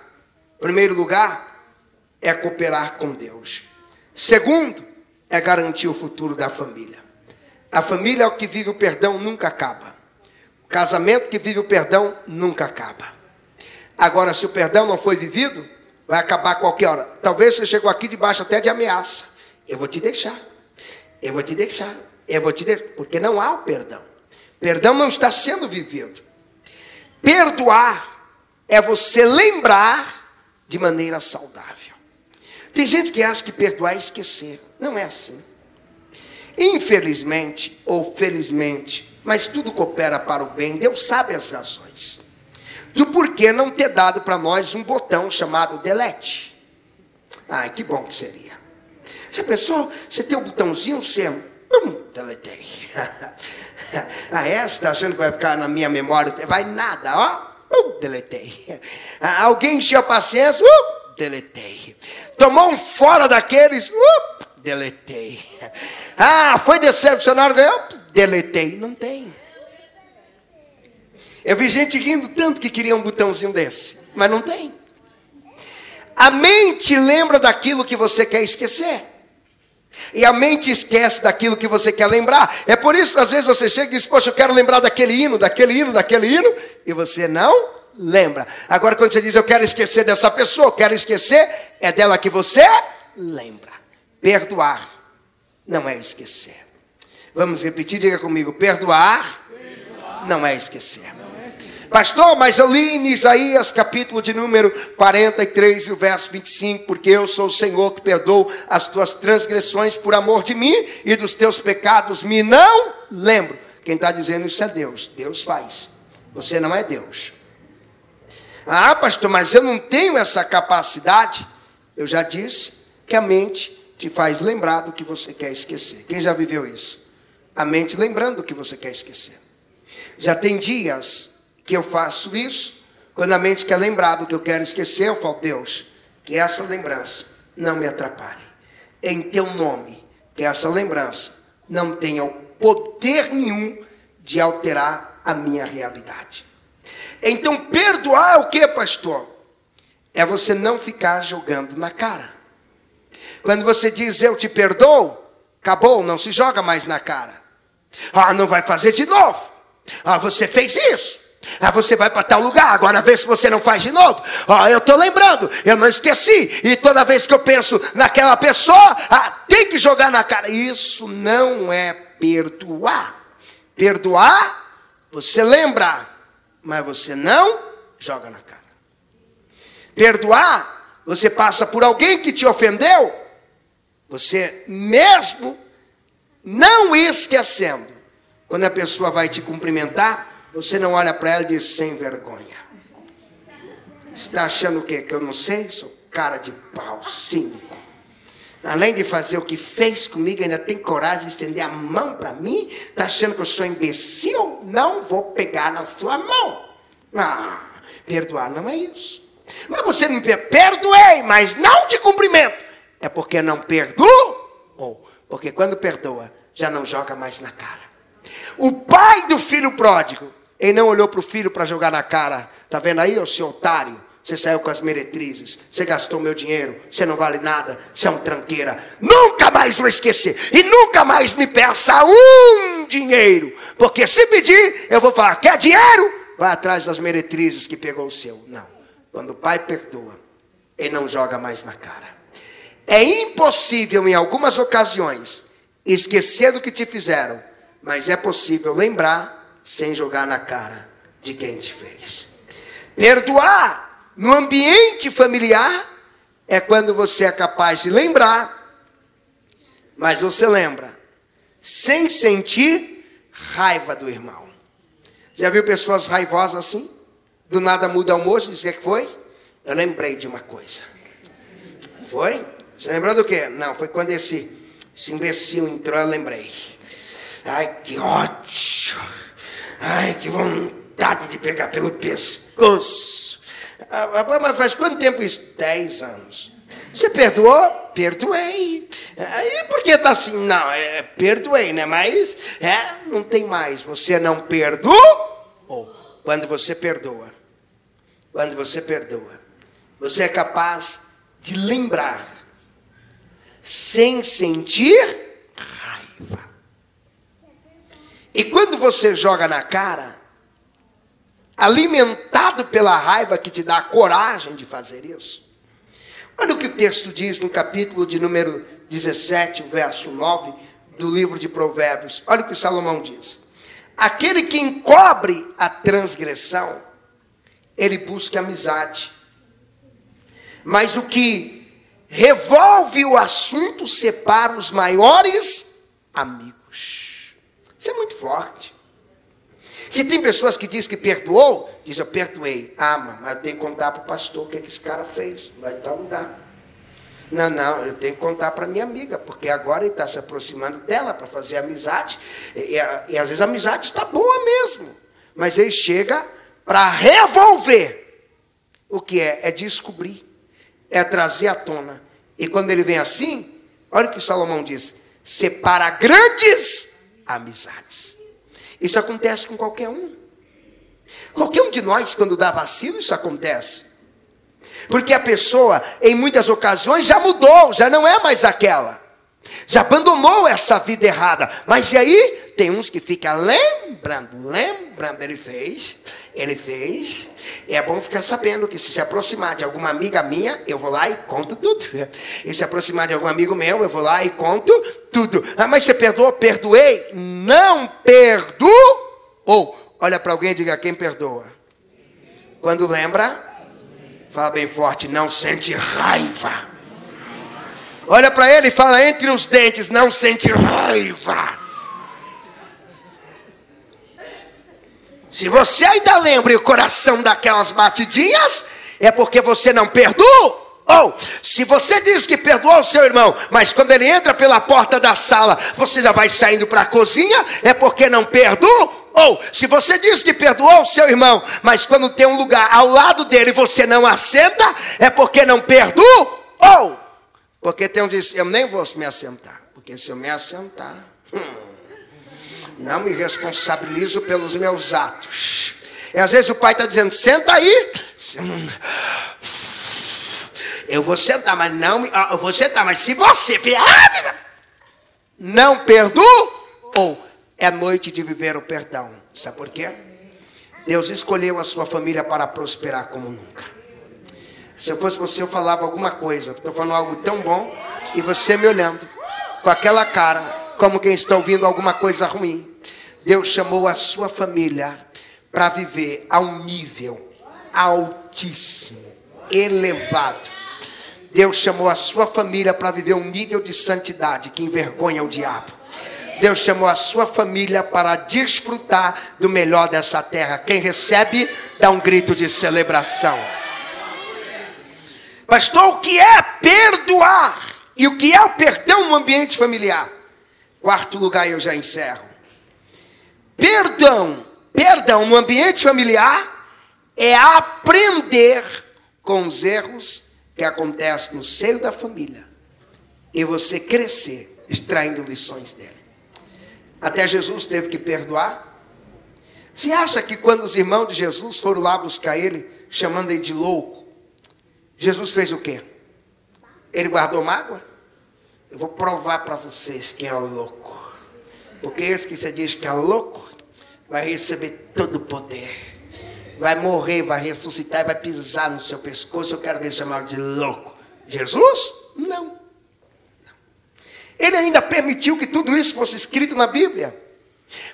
Em primeiro lugar, é cooperar com Deus. Segundo, é garantir o futuro da família. A família que vive o perdão nunca acaba. O casamento que vive o perdão nunca acaba. Agora, se o perdão não foi vivido, vai acabar a qualquer hora. Talvez você chegou aqui debaixo até de ameaça. Eu vou te deixar, eu vou te deixar, eu vou te deixar, porque não há o perdão. Perdão não está sendo vivido. Perdoar é você lembrar de maneira saudável. Tem gente que acha que perdoar é esquecer. Não é assim. Infelizmente ou felizmente, mas tudo coopera para o bem. Deus sabe as razões do porquê não ter dado para nós um botão chamado delete. Que bom que seria. Já pensou? Você tem um botãozinho, você... deletei. Você está achando que vai ficar na minha memória? Vai nada, ó. Deletei. Alguém encheu a paciência? Deletei. Tomou um fora daqueles? Deletei. Foi decepcionado? Deletei. Não tem. Eu vi gente rindo tanto que queria um botãozinho desse, mas não tem. A mente lembra daquilo que você quer esquecer. E a mente esquece daquilo que você quer lembrar. É por isso, às vezes, você chega e diz, poxa, eu quero lembrar daquele hino, e você não lembra. Agora, quando você diz, eu quero esquecer dessa pessoa, eu quero esquecer, é dela que você lembra. Perdoar não é esquecer. Vamos repetir, diga comigo, perdoar não é esquecer. Pastor, mas eu li em Isaías, capítulo de número 43, e o verso 25, porque eu sou o Senhor que perdoo as tuas transgressões por amor de mim, e dos teus pecados me não lembro. Quem está dizendo isso é Deus. Deus faz. Você não é Deus. Ah, pastor, mas eu não tenho essa capacidade. Eu já disse que a mente te faz lembrar do que você quer esquecer. Quem já viveu isso? A mente lembrando do que você quer esquecer. Já tem dias que eu faço isso, quando a mente quer lembrar do que eu quero esquecer, eu falo, Deus, que essa lembrança não me atrapalhe. Em teu nome, que essa lembrança não tenha o poder nenhum de alterar a minha realidade. Então, perdoar é o que, pastor? É você não ficar jogando na cara. Quando você diz, eu te perdoo, acabou, não se joga mais na cara. Ah, não vai fazer de novo. Ah, você fez isso. Ah, você vai para tal lugar, agora vê se você não faz de novo. Ah, eu estou lembrando, eu não esqueci. E toda vez que eu penso naquela pessoa, tem que jogar na cara. Isso não é perdoar. Perdoar, você lembra, mas você não joga na cara. Perdoar, você passa por alguém que te ofendeu, você mesmo não esquecendo, quando a pessoa vai te cumprimentar, você não olha para ela e diz, sem vergonha. Você está achando o quê? Que eu não sei? Sou cara de pau, cínico. Além de fazer o que fez comigo, ainda tem coragem de estender a mão para mim? Está achando que eu sou imbecil? Não vou pegar na sua mão. Ah, perdoar não é isso. Mas você me perdoei, mas não te cumprimento. É porque não perdoou. Porque quando perdoa, já não joga mais na cara. O pai do filho pródigo, ele não olhou para o filho para jogar na cara. Está vendo aí, ô seu otário? Você saiu com as meretrizes, você gastou meu dinheiro, você não vale nada, você é um tranqueira. Nunca mais vou esquecer. E nunca mais me peça um dinheiro. Porque se pedir, eu vou falar, quer dinheiro? Vai atrás das meretrizes que pegou o seu. Não. Quando o pai perdoa, ele não joga mais na cara. É impossível em algumas ocasiões esquecer do que te fizeram. Mas é possível lembrar sem jogar na cara de quem te fez. Perdoar no ambiente familiar é quando você é capaz de lembrar, mas você lembra sem sentir raiva do irmão. Já viu pessoas raivosas assim? Do nada muda o almoço, diz o que foi? Eu lembrei de uma coisa. Foi? Você lembrou do quê? Não, foi quando esse imbecil entrou, eu lembrei. Ai, que ódio. Ai, que vontade de pegar pelo pescoço. Mas faz quanto tempo isso? 10 anos. Você perdoou? Perdoei. Aí por que está assim? Não, perdoei, né? Mas não tem mais. Você não perdoou. Quando você perdoa, você é capaz de lembrar sem sentir raiva. E quando você joga na cara, alimentado pela raiva que te dá a coragem de fazer isso. Olha o que o texto diz no capítulo de número 17, verso 9, do livro de Provérbios. Olha o que Salomão diz. Aquele que encobre a transgressão, ele busca amizade. Mas o que revolve o assunto separa os maiores amigos. Isso é muito forte. Que tem pessoas que dizem que perdoou, diz eu perdoei. Ah, mas eu tenho que contar para o pastor o que esse cara fez. Vai em tal lugar. Não, eu tenho que contar para minha amiga, porque agora ele está se aproximando dela para fazer amizade. E às vezes a amizade está boa mesmo. Mas ele chega para revolver. O que é? É descobrir. É trazer à tona. E quando ele vem assim, olha o que Salomão diz. Separa grandes amizades. Isso acontece com qualquer um. Qualquer um de nós, quando dá vacilo, isso acontece. Porque a pessoa, em muitas ocasiões, já mudou, já não é mais aquela. Já abandonou essa vida errada. Mas e aí? Tem uns que ficam lembrando. Ele fez. É bom ficar sabendo que se aproximar de alguma amiga minha, eu vou lá e conto tudo. E se aproximar de algum amigo meu, eu vou lá e conto tudo. Ah, mas você perdoou? Perdoei? Não perdoou. Olha para alguém e diga: quem perdoa? Quando lembra, fala bem forte: não sente raiva. Olha para ele e fala entre os dentes: não sente raiva. Se você ainda lembra e o coração dá aquelas batidinhas, é porque você não perdoou. Ou, se você diz que perdoou o seu irmão, mas quando ele entra pela porta da sala, você já vai saindo para a cozinha, é porque não perdoou. Ou, se você diz que perdoou o seu irmão, mas quando tem um lugar ao lado dele você não assenta, é porque não perdoou. Ou, porque tem um que diz: eu nem vou me assentar, porque se eu me assentar, não me responsabilizo pelos meus atos. E às vezes o pai está dizendo: senta aí. Eu vou sentar, mas não, eu vou sentar, mas se você não perdoou, é noite de viver o perdão. Sabe por quê? Deus escolheu a sua família para prosperar como nunca. Se eu fosse você, eu falava alguma coisa. Estou falando algo tão bom e você me olhando com aquela cara, como quem está ouvindo alguma coisa ruim. Deus chamou a sua família para viver a um nível altíssimo, elevado. Deus chamou a sua família para viver um nível de santidade que envergonha o diabo. Deus chamou a sua família para desfrutar do melhor dessa terra. Quem recebe, dá um grito de celebração. Pastor, o que é perdoar? E o que é o perdão no ambiente familiar? Quarto lugar, eu já encerro. Perdão no ambiente familiar é aprender com os erros que acontecem no seio da família e você crescer extraindo lições dele. Até Jesus teve que perdoar. Você acha que quando os irmãos de Jesus foram lá buscar ele, chamando ele de louco, Jesus fez o quê? Ele guardou mágoa? Eu vou provar para vocês quem é o louco. Porque esse que você diz que é louco, vai receber todo o poder. Vai morrer, vai ressuscitar e vai pisar no seu pescoço. Eu quero ver chamado de louco. Jesus? Não. Ele ainda permitiu que tudo isso fosse escrito na Bíblia,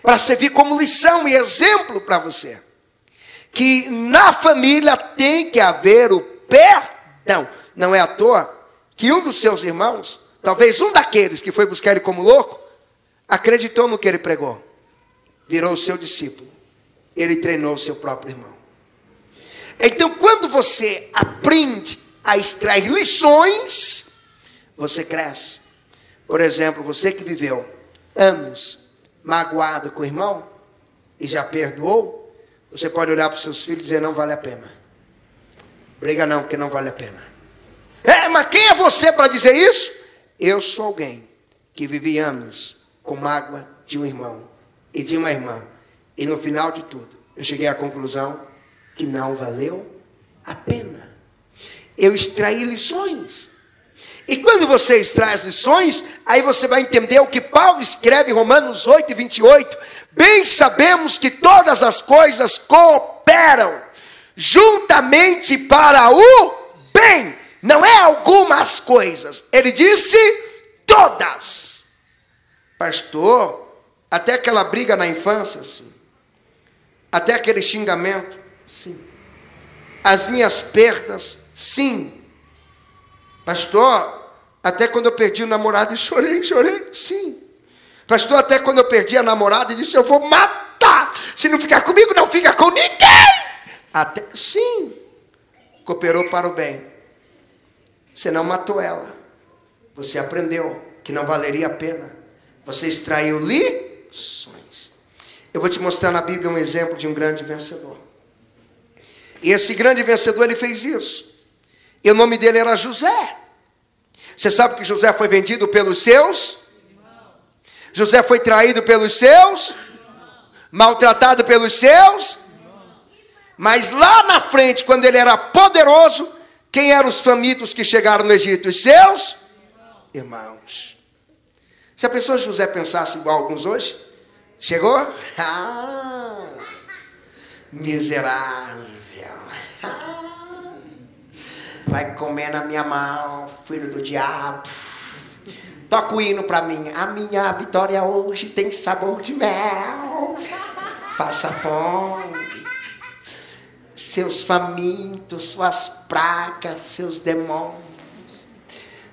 para servir como lição e exemplo para você. Que na família tem que haver o perdão. Não é à toa que um dos seus irmãos, talvez um daqueles que foi buscar ele como louco, acreditou no que ele pregou. Virou o seu discípulo. Ele treinou o seu próprio irmão. Então, quando você aprende a extrair lições, você cresce. Por exemplo, você que viveu anos magoado com o irmão e já perdoou, você pode olhar para os seus filhos e dizer: não vale a pena. Briga não, porque não vale a pena. Mas quem é você para dizer isso? Eu sou alguém que vivi anos com mágoa de um irmão e de uma irmã. E no final de tudo, eu cheguei à conclusão que não valeu a pena. Eu extraí lições. E quando você extrai as lições, aí você vai entender o que Paulo escreve em Romanos 8:28. Bem sabemos que todas as coisas cooperam juntamente para o bem. Não é algumas coisas. Ele disse todas. Pastor, até aquela briga na infância, sim. Até aquele xingamento, sim. As minhas perdas, sim. Pastor, até quando eu perdi o namorado e chorei, sim. Pastor, até quando eu perdi a namorada e disse: eu vou matar. Se não ficar comigo, não fica com ninguém. Até, sim. Cooperou para o bem. Você não matou ela. Você aprendeu que não valeria a pena. Você extraiu lições. Eu vou te mostrar na Bíblia um exemplo de um grande vencedor. E esse grande vencedor, ele fez isso. E o nome dele era José. Você sabe que José foi vendido pelos seus? José foi traído pelos seus? Maltratado pelos seus? Mas lá na frente, quando ele era poderoso, quem eram os famintos que chegaram no Egito? Os seus irmãos. Se a pessoa José pensasse igual alguns hoje, chegou? Ah, miserável. Vai comer na minha mão, filho do diabo. Toca o hino para mim. A minha vitória hoje tem sabor de mel. Faça fome. Seus famintos, suas pragas, seus demônios.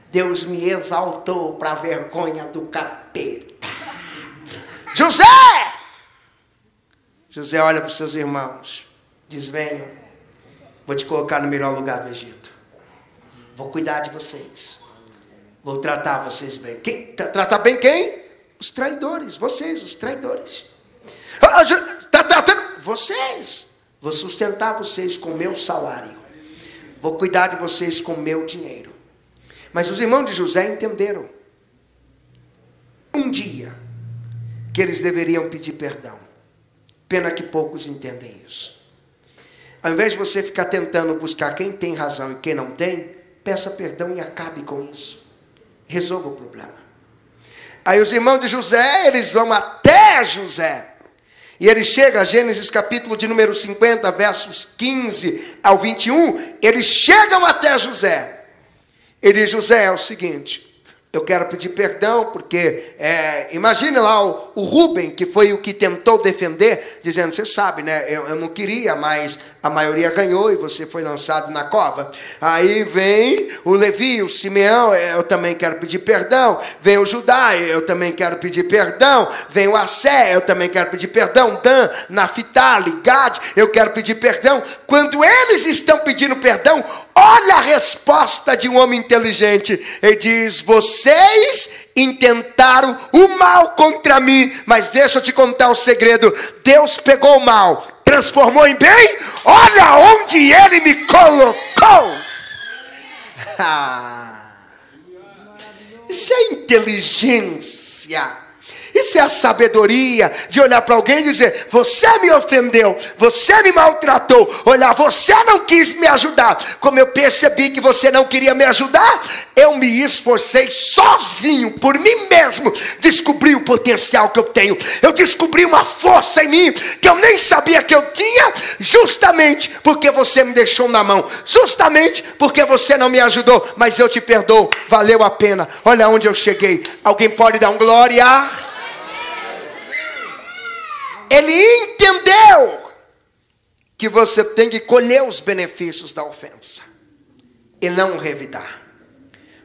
Deus me exaltou para a vergonha do capeta. José! José olha para os seus irmãos. Diz, venham. Vou te colocar no melhor lugar do Egito. Vou cuidar de vocês. Vou tratar vocês bem. Tratar bem quem? Os traidores. Vocês, os traidores. Está tratando vocês. Vou sustentar vocês com o meu salário. Vou cuidar de vocês com o meu dinheiro. Mas os irmãos de José entenderam. Um dia que eles deveriam pedir perdão. Pena que poucos entendem isso. Ao invés de você ficar tentando buscar quem tem razão e quem não tem, peça perdão e acabe com isso. Resolva o problema. Aí os irmãos de José, eles vão até José. E ele chega a Gênesis capítulo de número 50, versos 15 ao 21. Eles chegam até José. Ele diz, José, é o seguinte, eu quero pedir perdão, porque, imagine lá o Rubem, que foi o que tentou defender, dizendo, você sabe, né, eu não queria, mas a maioria ganhou e você foi lançado na cova. Aí vem o Levi, o Simeão, eu também quero pedir perdão. Vem o Judá, eu também quero pedir perdão. Vem o Assé, eu também quero pedir perdão. Dan, Naphtali, Gad, eu quero pedir perdão. Quando eles estão pedindo perdão, olha a resposta de um homem inteligente. Ele diz, vocês intentaram o mal contra mim, mas deixa eu te contar o segredo. Deus pegou o mal, transformou em bem. Olha onde ele me colocou. Isso é inteligência. Isso é a sabedoria de olhar para alguém e dizer, você me ofendeu, você me maltratou, olhar, você não quis me ajudar. Como eu percebi que você não queria me ajudar, eu me esforcei sozinho, por mim mesmo, descobri o potencial que eu tenho. Eu descobri uma força em mim que eu nem sabia que eu tinha, justamente porque você me deixou na mão, justamente porque você não me ajudou, mas eu te perdoo, valeu a pena. Olha onde eu cheguei. Alguém pode dar um glória? Ele entendeu que você tem que colher os benefícios da ofensa e não revidar.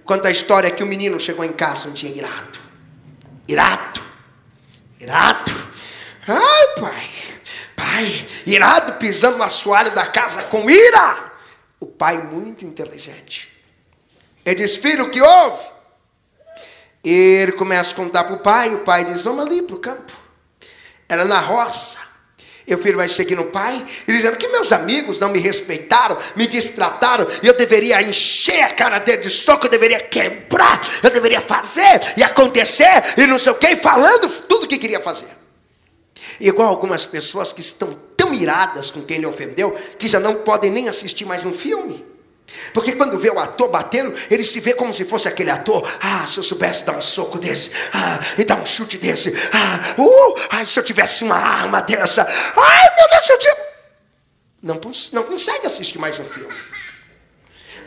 Conta a história que o menino chegou em casa um dia irado. Ai, pai, irado, pisando no assoalho da casa com ira. O pai muito inteligente. Ele diz, filho, o que houve? E ele começa a contar para o pai diz, vamos ali para o campo. Era na roça. E o filho vai seguindo o pai, e dizendo que meus amigos não me respeitaram, me destrataram, e eu deveria encher a cara dele de soco, eu deveria quebrar, eu deveria fazer, e acontecer, e não sei o que, falando tudo o que queria fazer. Igual algumas pessoas que estão tão iradas com quem lhe ofendeu, que já não podem nem assistir mais um filme. Porque quando vê o ator batendo, ele se vê como se fosse aquele ator. Se eu soubesse dar um soco desse, e dar um chute desse, se eu tivesse uma arma dessa, meu Deus, se eu tivesse... Não consegue assistir mais um filme.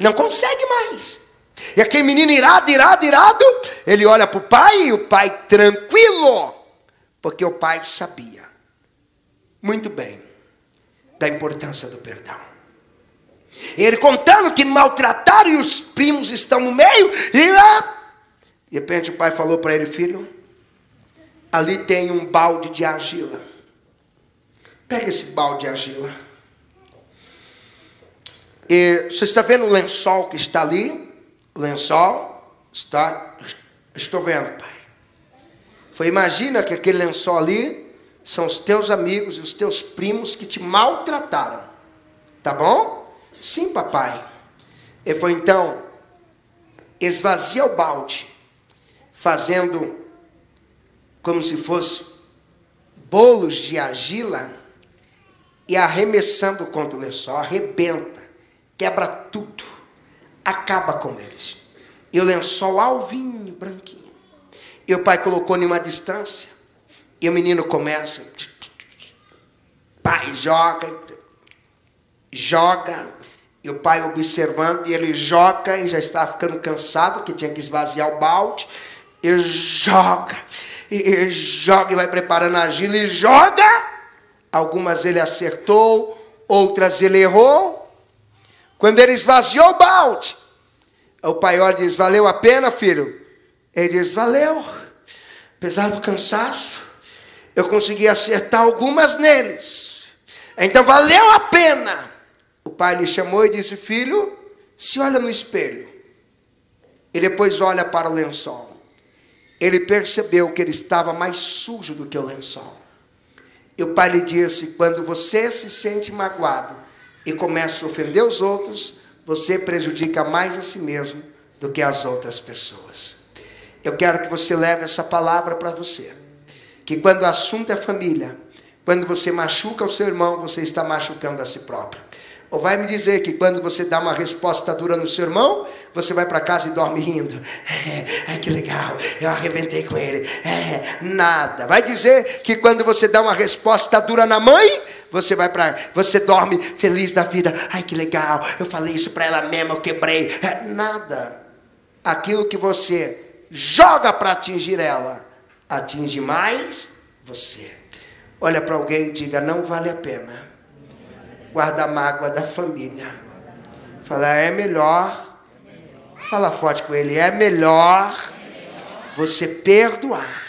Não consegue mais. E aquele menino irado, ele olha para o pai, e o pai tranquilo, porque o pai sabia muito bem da importância do perdão. Ele contando que maltrataram e os primos estão no meio. E de repente o pai falou para ele, filho, ali tem um balde de argila. Pega esse balde de argila. E você está vendo o lençol que está ali? O lençol está... Estou vendo, pai. Imagina que aquele lençol ali são os teus amigos e os teus primos que te maltrataram. Tá bom? Sim, papai. Ele foi então, esvazia o balde, fazendo como se fosse bolos de argila e arremessando contra o lençol, arrebenta, quebra tudo, acaba com eles. E o lençol alvinho, branquinho. E o pai colocou em uma distância. E o menino começa. Pai joga. E o pai observando. E ele joga e já estava ficando cansado, que tinha que esvaziar o balde. E joga. E joga e vai preparando a argila e joga. Algumas ele acertou, outras ele errou. Quando ele esvaziou o balde, o pai olha e diz: valeu a pena, filho? Ele diz: valeu. Apesar do cansaço, eu consegui acertar algumas neles. Então valeu a pena. O pai lhe chamou e disse: filho, se olha no espelho. E depois olha para o lençol. Ele percebeu que ele estava mais sujo do que o lençol. E o pai lhe disse: quando você se sente magoado e começa a ofender os outros, você prejudica mais a si mesmo do que as outras pessoas. Eu quero que você leve essa palavra para você. Que quando o assunto é família, quando você machuca o seu irmão, você está machucando a si próprio. Ou vai me dizer que quando você dá uma resposta dura no seu irmão, você vai para casa e dorme rindo. Ai, que legal, eu arrebentei com ele. Nada. Vai dizer que quando você dá uma resposta dura na mãe, você dorme feliz da vida. Ai, que legal, eu falei isso para ela mesma, eu quebrei. Nada. Aquilo que você joga para atingir ela, atinge mais você. Olha para alguém e diga: não vale a pena guarda a mágoa da família. Fala: é melhor. Fala forte com ele: é melhor você perdoar.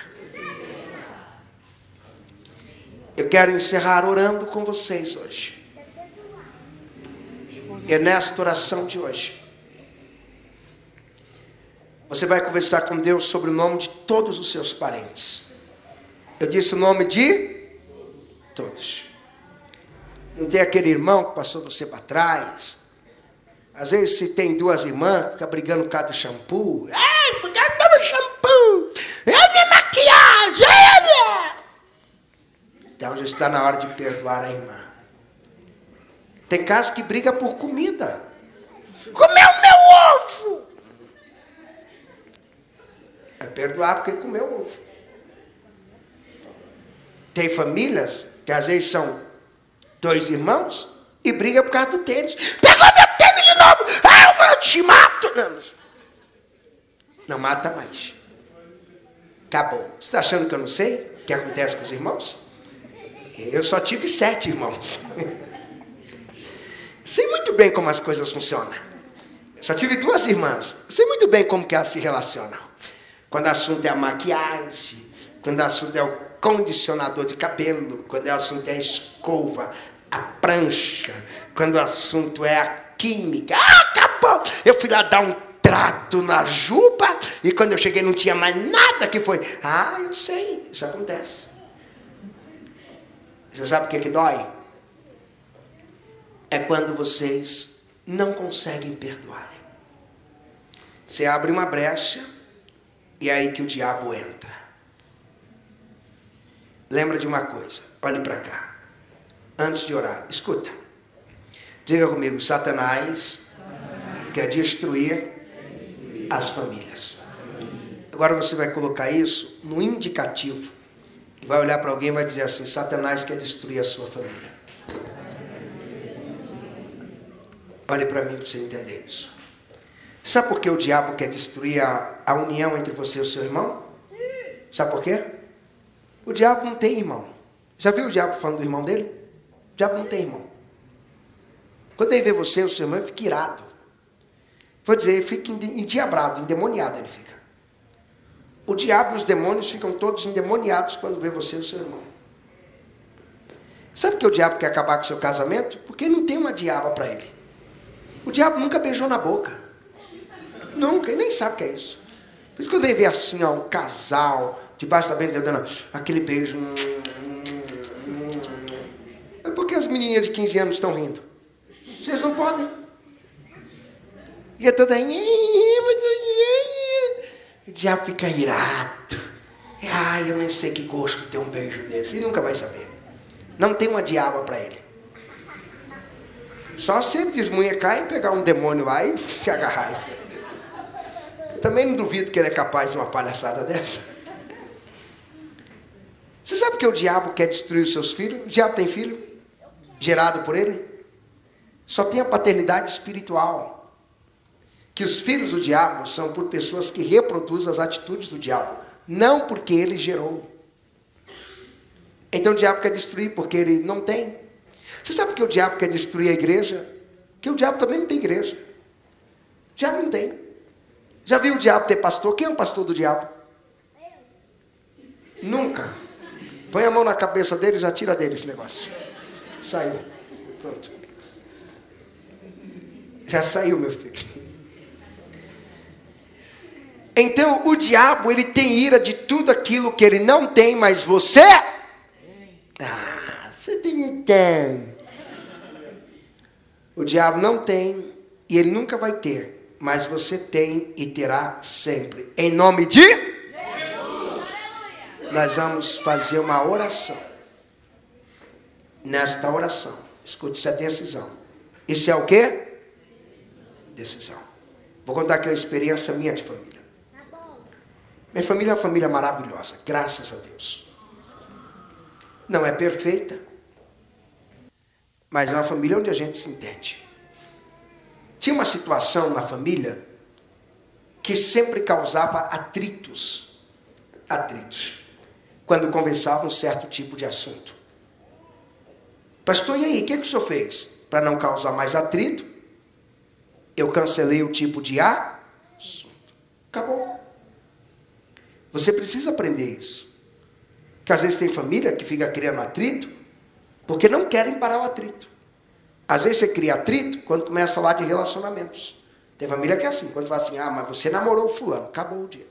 Eu quero encerrar orando com vocês hoje. E nesta oração de hoje, você vai conversar com Deus sobre o nome de todos os seus parentes. Eu disse o nome de todos. Não tem aquele irmão que passou você para trás. Às vezes, se tem duas irmãs, fica brigando por causa do shampoo. Ai, por causa do shampoo. É minha maquiagem. Então, já está na hora de perdoar a irmã. Tem casos que briga por comida. Comeu meu ovo. É perdoar porque comeu ovo. Tem famílias que às vezes são 2 irmãos e briga por causa do tênis. Pegou meu tênis de novo! Ah, eu te mato! Não mata mais. Acabou. Você está achando que eu não sei o que acontece com os irmãos? Eu só tive 7 irmãos. Sei muito bem como as coisas funcionam. Eu só tive 2 irmãs. Sei muito bem como que elas se relacionam. Quando o assunto é a maquiagem, quando o assunto é o condicionador de cabelo, quando o assunto é a escova, a prancha, quando o assunto é a química. Ah, acabou! Eu fui lá dar um trato na juba e quando eu cheguei não tinha mais nada que foi. Ah, eu sei, isso acontece. Você sabe o que dói? É quando vocês não conseguem perdoar. Você abre uma brecha e é aí que o diabo entra. Lembra de uma coisa, olhe para cá. Antes de orar, escuta. Diga comigo: Satanás quer destruir as famílias. Agora você vai colocar isso no indicativo. E vai olhar para alguém e vai dizer assim: Satanás quer destruir a sua família. Olhe para mim para você entender isso. Sabe por que o diabo quer destruir a união entre você e o seu irmão? Sabe por quê? O diabo não tem irmão. Já viu o diabo falando do irmão dele? O diabo não tem irmão. Quando ele vê você, o seu irmão, ele fica irado. Vou dizer, ele fica endiabrado, endemoniado ele fica. O diabo e os demônios ficam todos endemoniados quando vê você e o seu irmão. Sabe por que o diabo quer acabar com o seu casamento? Porque ele não tem uma diaba para ele. O diabo nunca beijou na boca. Nunca, ele nem sabe o que é isso. Por isso que quando ele vê assim, ó, um casal debaixo da benda dando aquele beijo. É porque as menininhas de 15 anos estão rindo. Vocês não podem. E é toda aí. O diabo fica irado. Ai, eu nem sei que gosto tem um beijo desse. Ele nunca vai saber. Não tem uma diaba para ele. Só se ele desmunhecar e pegar um demônio lá e se agarrar. Eu também não duvido que ele é capaz de uma palhaçada dessa. Você sabe que o diabo quer destruir os seus filhos? O diabo tem filho? Gerado por ele? Só tem a paternidade espiritual. Que os filhos do diabo são por pessoas que reproduzem as atitudes do diabo. Não porque ele gerou. Então o diabo quer destruir porque ele não tem. Você sabe que o diabo quer destruir a igreja? Que o diabo também não tem igreja. O diabo não tem. Já viu o diabo ter pastor? Quem é o pastor do diabo? Nunca. Põe a mão na cabeça dele e já tira dele esse negócio. Saiu. Pronto. Já saiu, meu filho. Então, o diabo, ele tem ira de tudo aquilo que ele não tem, mas você... você tem. O diabo não tem e ele nunca vai ter, mas você tem e terá sempre. Em nome de Jesus. Nós vamos fazer uma oração. Nesta oração, escute, isso é decisão. Isso é o quê? Decisão. Vou contar aqui uma experiência minha de família. Minha família é uma família maravilhosa, graças a Deus. Não é perfeita, mas é uma família onde a gente se entende. Tinha uma situação na família que sempre causava atritos. Quando conversava um certo tipo de assunto. Pastor, e aí, o que o senhor fez? Para não causar mais atrito, eu cancelei o tipo de assunto. Acabou. Você precisa aprender isso. Porque às vezes tem família que fica criando atrito porque não querem parar o atrito. Às vezes você cria atrito quando começa a falar de relacionamentos. Tem família que é assim, quando fala assim, mas você namorou o fulano, acabou o dia.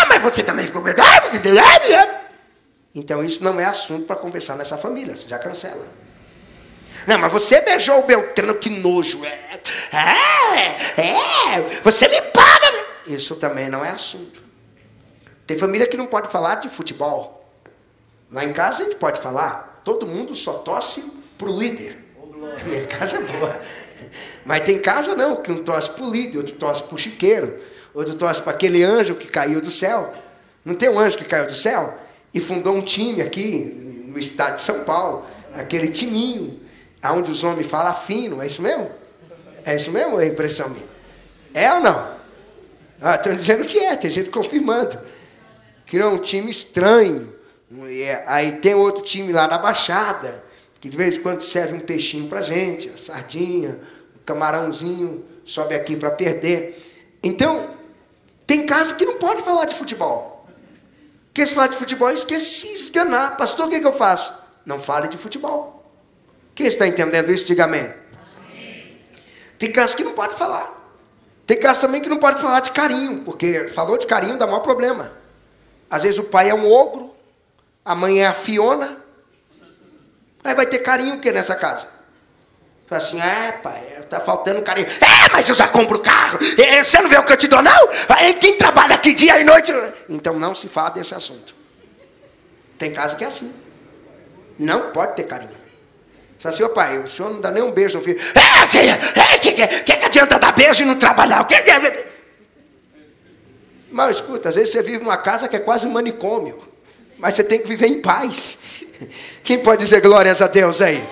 Mas você também ficou... Então isso não é assunto para conversar nessa família, você já cancela. Não, mas você beijou o Beltrano, que nojo. Você me paga. Isso também não é assunto. Tem família que não pode falar de futebol. Lá em casa a gente pode falar, todo mundo só torce pro líder. Minha casa é boa. Mas tem casa não, que um torce pro líder, outro torce pro chiqueiro, outro torce para aquele anjo que caiu do céu. Não tem um anjo que caiu do céu? E fundou um time aqui no estado de São Paulo, aquele timinho, onde os homens falam fino, é isso mesmo? É isso mesmo ou é impressão minha? É ou não? Estão dizendo que é, tem gente confirmando. Criou um time estranho. Aí tem outro time lá na Baixada, que de vez em quando serve um peixinho pra gente, a sardinha, um camarãozinho, sobe aqui para perder. Então, tem casa que não pode falar de futebol. Porque se falar de futebol, esquece de se esganar. Pastor, o que eu faço? Não fale de futebol. Quem está entendendo isso, diga amém. Amém. Tem casa que não pode falar. Tem casa também que não pode falar de carinho, porque falou de carinho dá maior problema. Às vezes o pai é um ogro, a mãe é a Fiona. Aí vai ter carinho o que nessa casa? Fala assim, pai, tá faltando carinho. Mas eu já compro carro. Você não vê o que eu te dou, não? Quem trabalha aqui dia e noite? Então não se fala desse assunto. Tem casa que é assim. Não pode ter carinho. Fala assim, pai, o senhor não dá nem um beijo no filho. Que adianta dar beijo e não trabalhar? Mas escuta, às vezes você vive numa casa que é quase um manicômio. Mas você tem que viver em paz. Quem pode dizer glórias a Deus aí?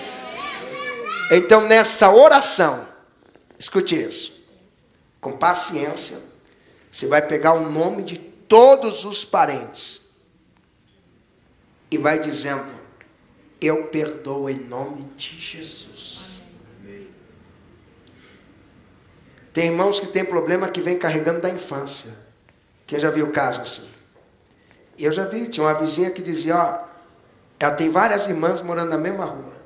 Então, nessa oração, escute isso. Com paciência, você vai pegar o nome de todos os parentes. E vai dizendo, eu perdoo em nome de Jesus. Tem irmãos que têm problema que vem carregando da infância. Quem já viu o caso assim? Eu já vi, tinha uma vizinha que dizia, ela tem várias irmãs morando na mesma rua.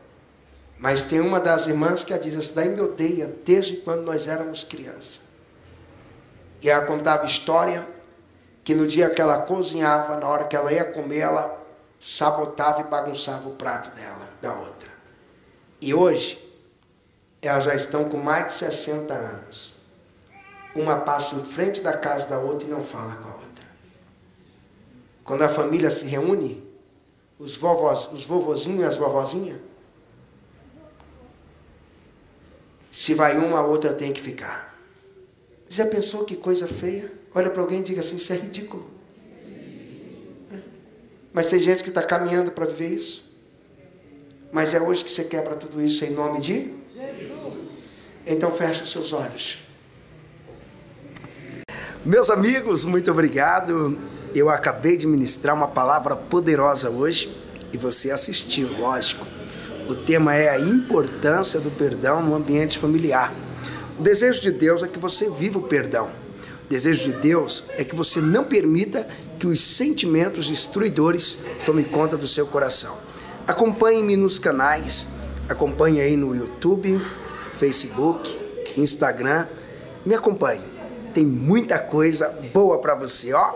Mas tem uma das irmãs que ela diz, essa daí me odeia desde quando nós éramos crianças. E ela contava história que no dia que ela cozinhava, na hora que ela ia comer, ela sabotava e bagunçava o prato dela, da outra. E hoje, elas já estão com mais de 60 anos. Uma passa em frente da casa da outra e não fala com a outra. Quando a família se reúne, os vovozinhos e as vovozinhas, se vai uma, a outra tem que ficar. Já pensou que coisa feia? Olha para alguém e diga assim, isso é ridículo. Mas tem gente que está caminhando para viver isso. Mas é hoje que você quebra tudo isso em nome de Jesus. Então feche os seus olhos. Meus amigos, muito obrigado. Eu acabei de ministrar uma palavra poderosa hoje e você assistiu, lógico. O tema é a importância do perdão no ambiente familiar. O desejo de Deus é que você viva o perdão. O desejo de Deus é que você não permita que os sentimentos destruidores tomem conta do seu coração. Acompanhe-me nos canais, acompanhe aí no YouTube, Facebook, Instagram. Me acompanhe. Tem muita coisa boa para você, ó.